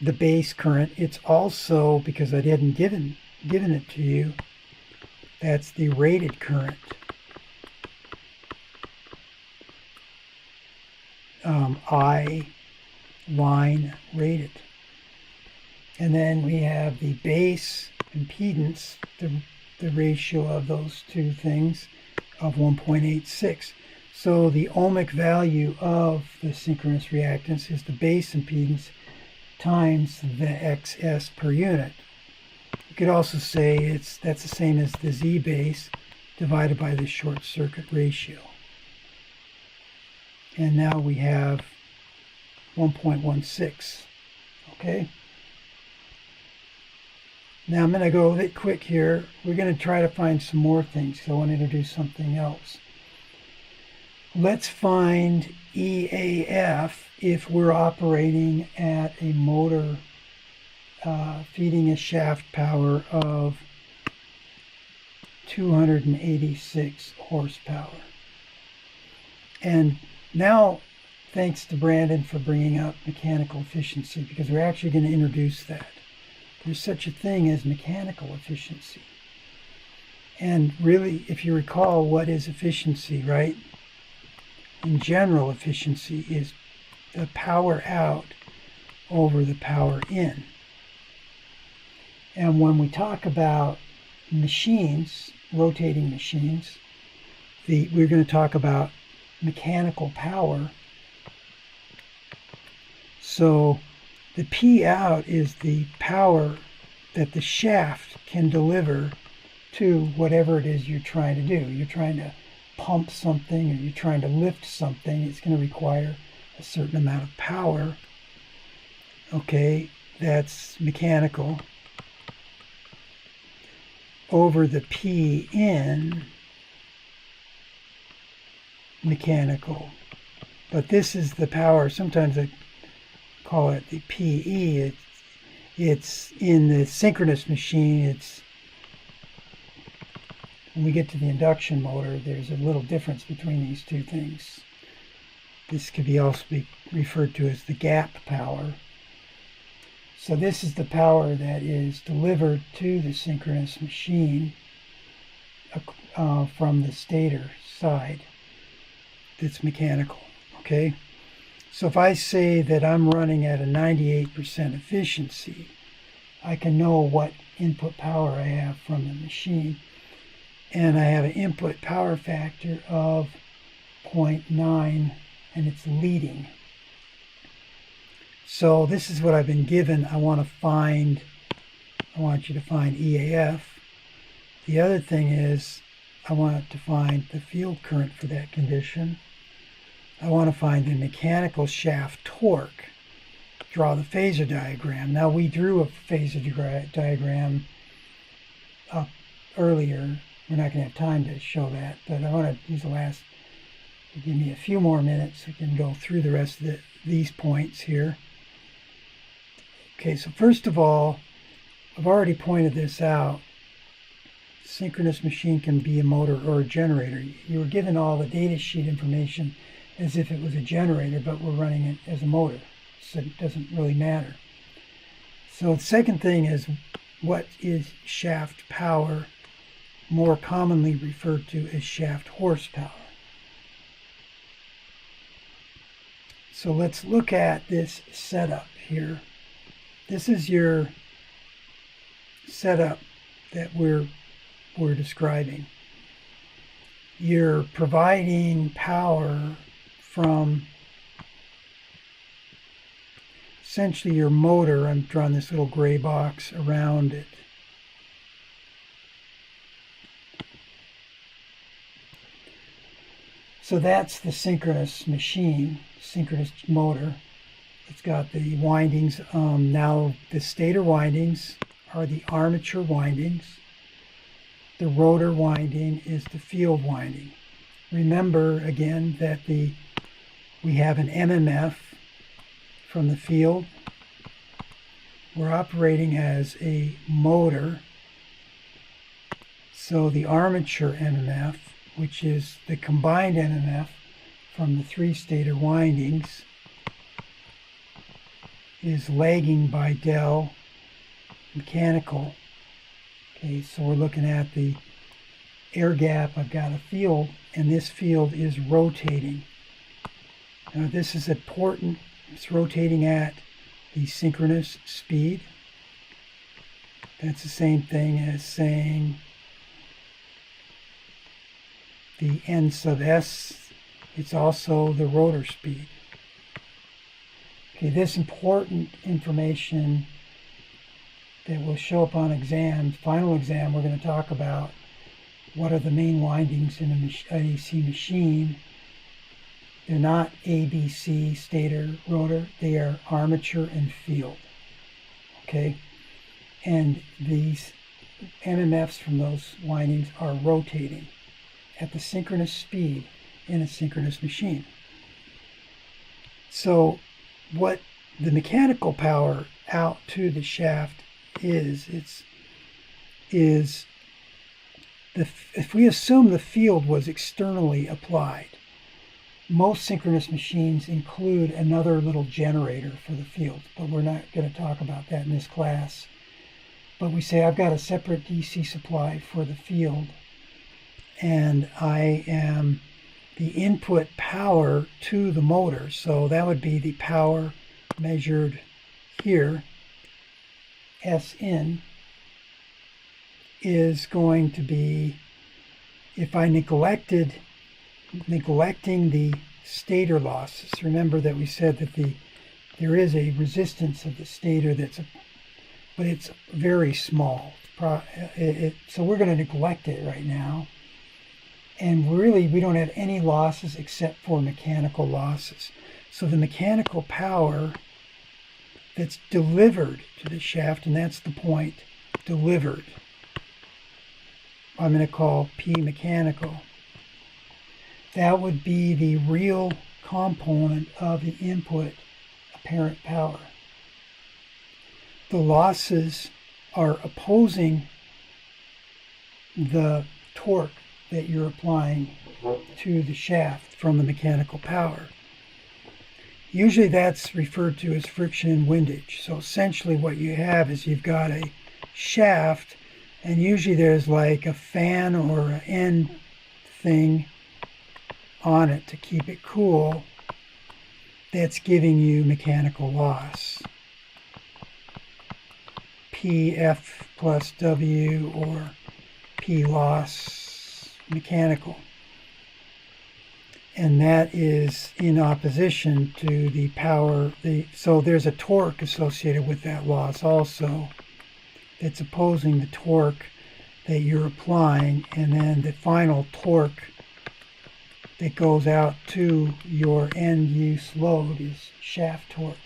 the base current. It's also, because I hadn't given it to you, that's the rated current. I line rated. And then we have the base impedance, the ratio of those two things, of 1.86. So the ohmic value of the synchronous reactance is the base impedance times the XS per unit. You could also say that's the same as the Z base divided by the short circuit ratio. And now we have 1.16. Okay. Now I'm going to go a bit quick here. We're going to try to find some more things. So I want to introduce something else. Let's find EAF if we're operating at a motor feeding a shaft power of 286 horsepower. And now, thanks to Brandon for bringing up mechanical efficiency, because we're actually going to introduce that. There's such a thing as mechanical efficiency. And really, if you recall, what is efficiency, right? In general, efficiency is the power out over the power in. And when we talk about machines, rotating machines, we're going to talk about mechanical power. So the P out is the power that the shaft can deliver to whatever it is you're trying to do. You're trying to pump something, or you're trying to lift something. It's going to require a certain amount of power. Okay, that's mechanical. Over the P in, mechanical. But this is the power. Sometimes I call it the PE. It's in the synchronous machine. When we get to the induction motor, there's a little difference between these two things. This could also be referred to as the gap power. So this is the power that is delivered to the synchronous machine from the stator side. That's mechanical. Okay. So if I say that I'm running at a 98% efficiency, I can know what input power I have from the machine. And I have an input power factor of 0.9, and it's leading. So this is what I've been given. I want you to find EAF. The other thing is I want to find the field current for that condition. I want to find the mechanical shaft torque. Draw the phasor diagram. Now we drew a phasor diagram up earlier. We're not going to have time to show that, but I want to use give me a few more minutes. We can go through the rest of these points here. Okay, so first of all, I've already pointed this out. Synchronous machine can be a motor or a generator. You were given all the data sheet information as if it was a generator, but we're running it as a motor, so it doesn't really matter. So the second thing is, what is shaft power, more commonly referred to as shaft horsepower? So let's look at this setup here. This is your setup that we're describing. You're providing power from essentially your motor. I'm drawing this little gray box around it. So that's the synchronous machine, synchronous motor. It's got the windings. Now the stator windings are the armature windings. the rotor winding is the field winding. Remember again that we have an MMF from the field. We're operating as a motor. So the armature MMF, which is the combined MMF from the three stator windings, is lagging by del mechanical. Okay, so we're looking at the air gap. I've got a field, and this field is rotating. Now this is important. It's rotating at the synchronous speed. That's the same thing as saying the n sub s. It's also the rotor speed. Okay, this important information that will show up on exam, final exam, we're going to talk about what are the main windings in an AC machine. They're not ABC, stator, rotor. They are armature and field. Okay? And these MMFs from those windings are rotating at the synchronous speed in a synchronous machine. So what the mechanical power out to the shaft is if we assume the field was externally applied, most synchronous machines include another little generator for the field, but we're not going to talk about that in this class. But we say I've got a separate DC supply for the field, and I am the input power to the motor. So that would be the power measured here. S in is going to be, if I neglecting the stator losses. Remember that we said that there is a resistance of the stator but it's very small. So we're going to neglect it right now. And really, we don't have any losses except for mechanical losses. So the mechanical power that's delivered to the shaft, and that's the point, delivered, I'm going to call P mechanical. That would be the real component of the input apparent power. The losses are opposing the torque that you're applying to the shaft from the mechanical power. Usually that's referred to as friction and windage. So essentially what you have is you've got a shaft, and usually there's like a fan or an end thing on it to keep it cool that's giving you mechanical loss. PF plus W or P loss mechanical. And that is in opposition to the power. So there's a torque associated with that loss also that's opposing the torque that you're applying, and then the final torque that goes out to your end use load is shaft torque.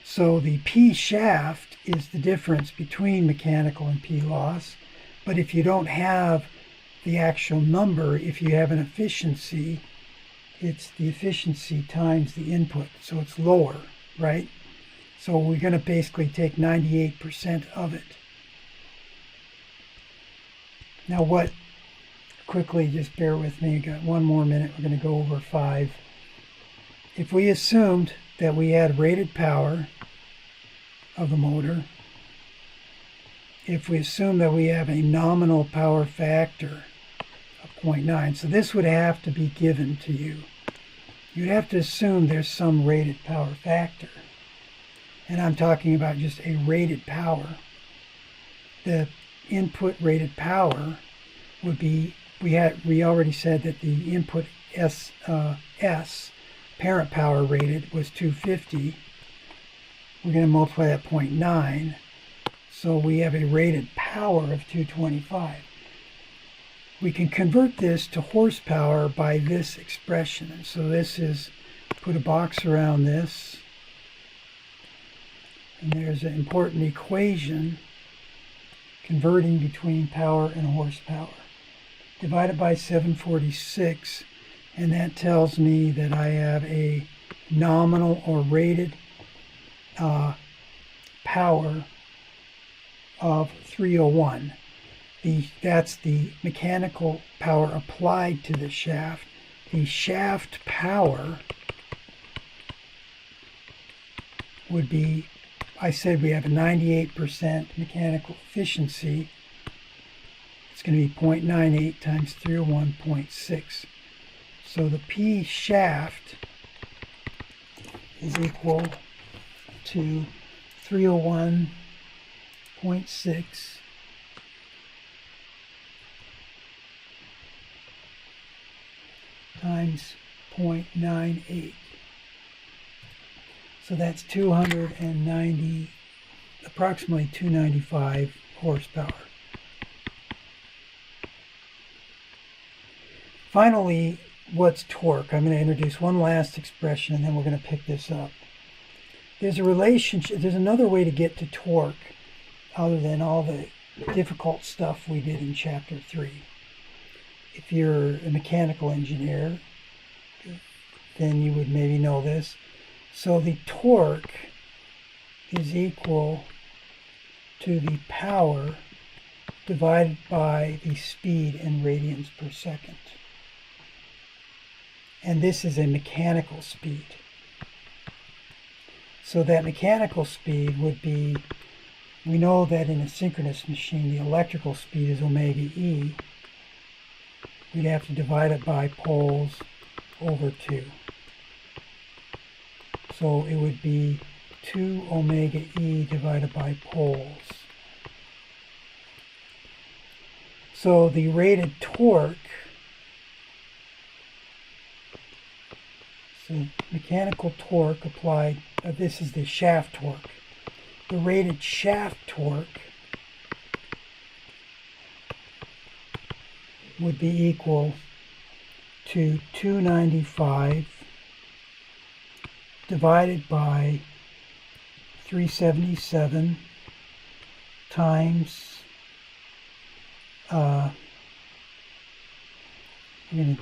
So the P shaft is the difference between mechanical and P loss. But if you don't have the actual number, if you have an efficiency, it's the efficiency times the input. So it's lower, right? So we're going to basically take 98% of it. Now what, quickly, just bear with me, got one more minute, we're going to go over 5. If we assumed that we had rated power of the motor, if we assume that we have a nominal power factor of 0.9, so this would have to be given to you. You'd have to assume there's some rated power factor. And I'm talking about just a rated power. The input rated power would be, we already said that the input S parent power rated was 250. We're going to multiply that 0.9. So we have a rated power of 225. We can convert this to horsepower by this expression. And so this is, put a box around this. And there's an important equation. converting between power and horsepower. Divided by 746, and that tells me that I have a nominal or rated power of 301. That's the mechanical power applied to the shaft. The shaft power would be, I said we have a 98% mechanical efficiency. It's going to be 0.98 times 301.6. So the P shaft is equal to 301.6 times 0.98. So that's 290, approximately 295 horsepower. Finally, what's torque? I'm going to introduce one last expression and then we're going to pick this up. There's a relationship, there's another way to get to torque other than all the difficult stuff we did in chapter 3. If you're a mechanical engineer, then you would maybe know this. So the torque is equal to the power divided by the speed in radians per second. And this is a mechanical speed. So that mechanical speed would be, we know that in a synchronous machine, the electrical speed is omega E. We'd have to divide it by poles over 2. So it would be 2 omega E divided by poles. So the rated torque, so mechanical torque applied, this is the shaft torque. The rated shaft torque would be equal to 295 divided by 377 times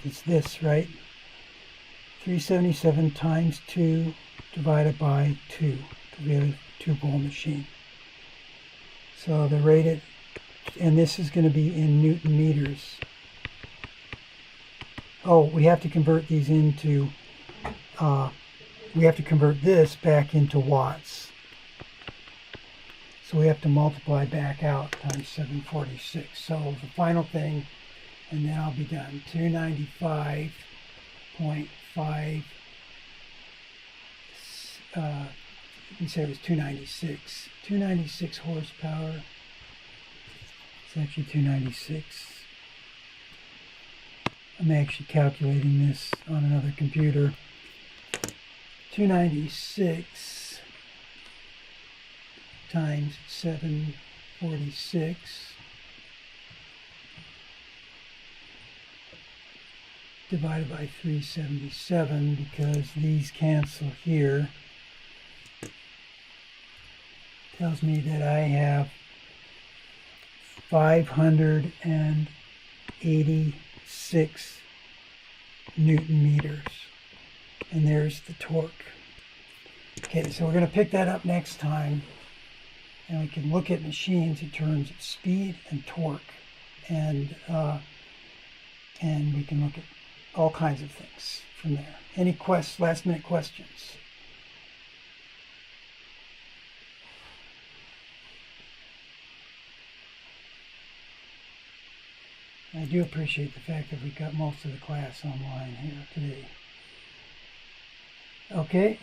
it's this, right? 377 times 2 divided by 2, because we have a 2-pole machine. So the rated, and this is going to be in Newton meters. Oh, we have to convert these into, we have to convert this back into watts. So we have to multiply back out times 746. So the final thing, and then I'll be done. 295.5, you can say it was 296. 296 horsepower. It's actually 296. I'm actually calculating this on another computer. 296 times 746 divided by 377, because these cancel here, tells me that I have 586 Newton meters. And there's the torque. Okay, so we're going to pick that up next time. And we can look at machines in terms of speed and torque. And we can look at all kinds of things from there. Any last minute questions? I do appreciate the fact that we got most of the class online here today. Okay,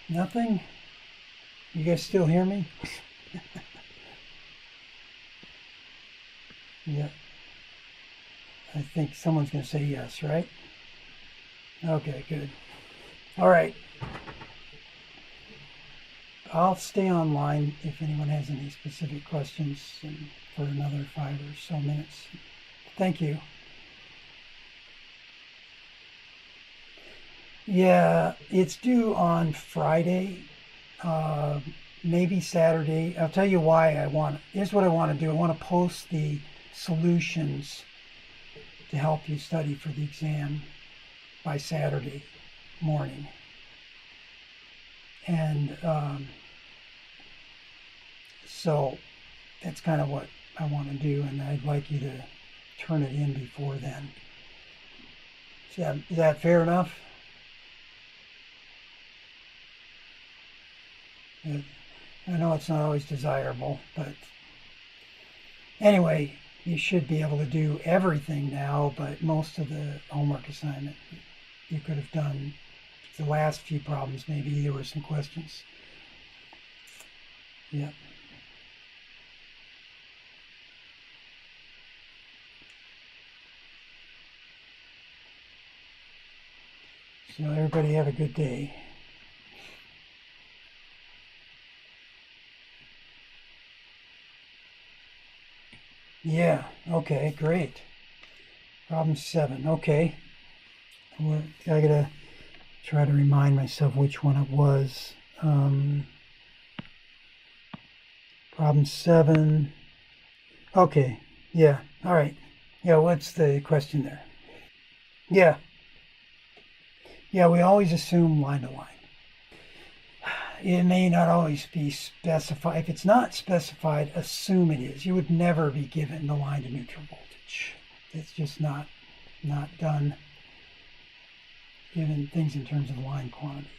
nothing? You guys still hear me? Yeah. I think someone's going to say yes, right? Okay, good. All right. I'll stay online if anyone has any specific questions for another 5 or so minutes. Thank you. Yeah, it's due on Friday, maybe Saturday. I'll tell you why here's what I want to do. I want to post the solutions to help you study for the exam by Saturday morning. And so that's kind of what I want to do, and I'd like you to turn it in before then. Is that fair enough? I know it's not always desirable, but anyway, you should be able to do everything now, but most of the homework assignment you could have done. The last few problems, maybe there were some questions. Yep. So everybody have a good day. Yeah, okay, great. Problem 7, okay. I gotta try to remind myself which one it was. Problem 7. Okay, yeah, all right. Yeah, what's the question there? Yeah, we always assume line to line. It may not always be specified. If it's not specified, assume it is. You would never be given the line to neutral voltage. It's just not done, given things in terms of line quantities.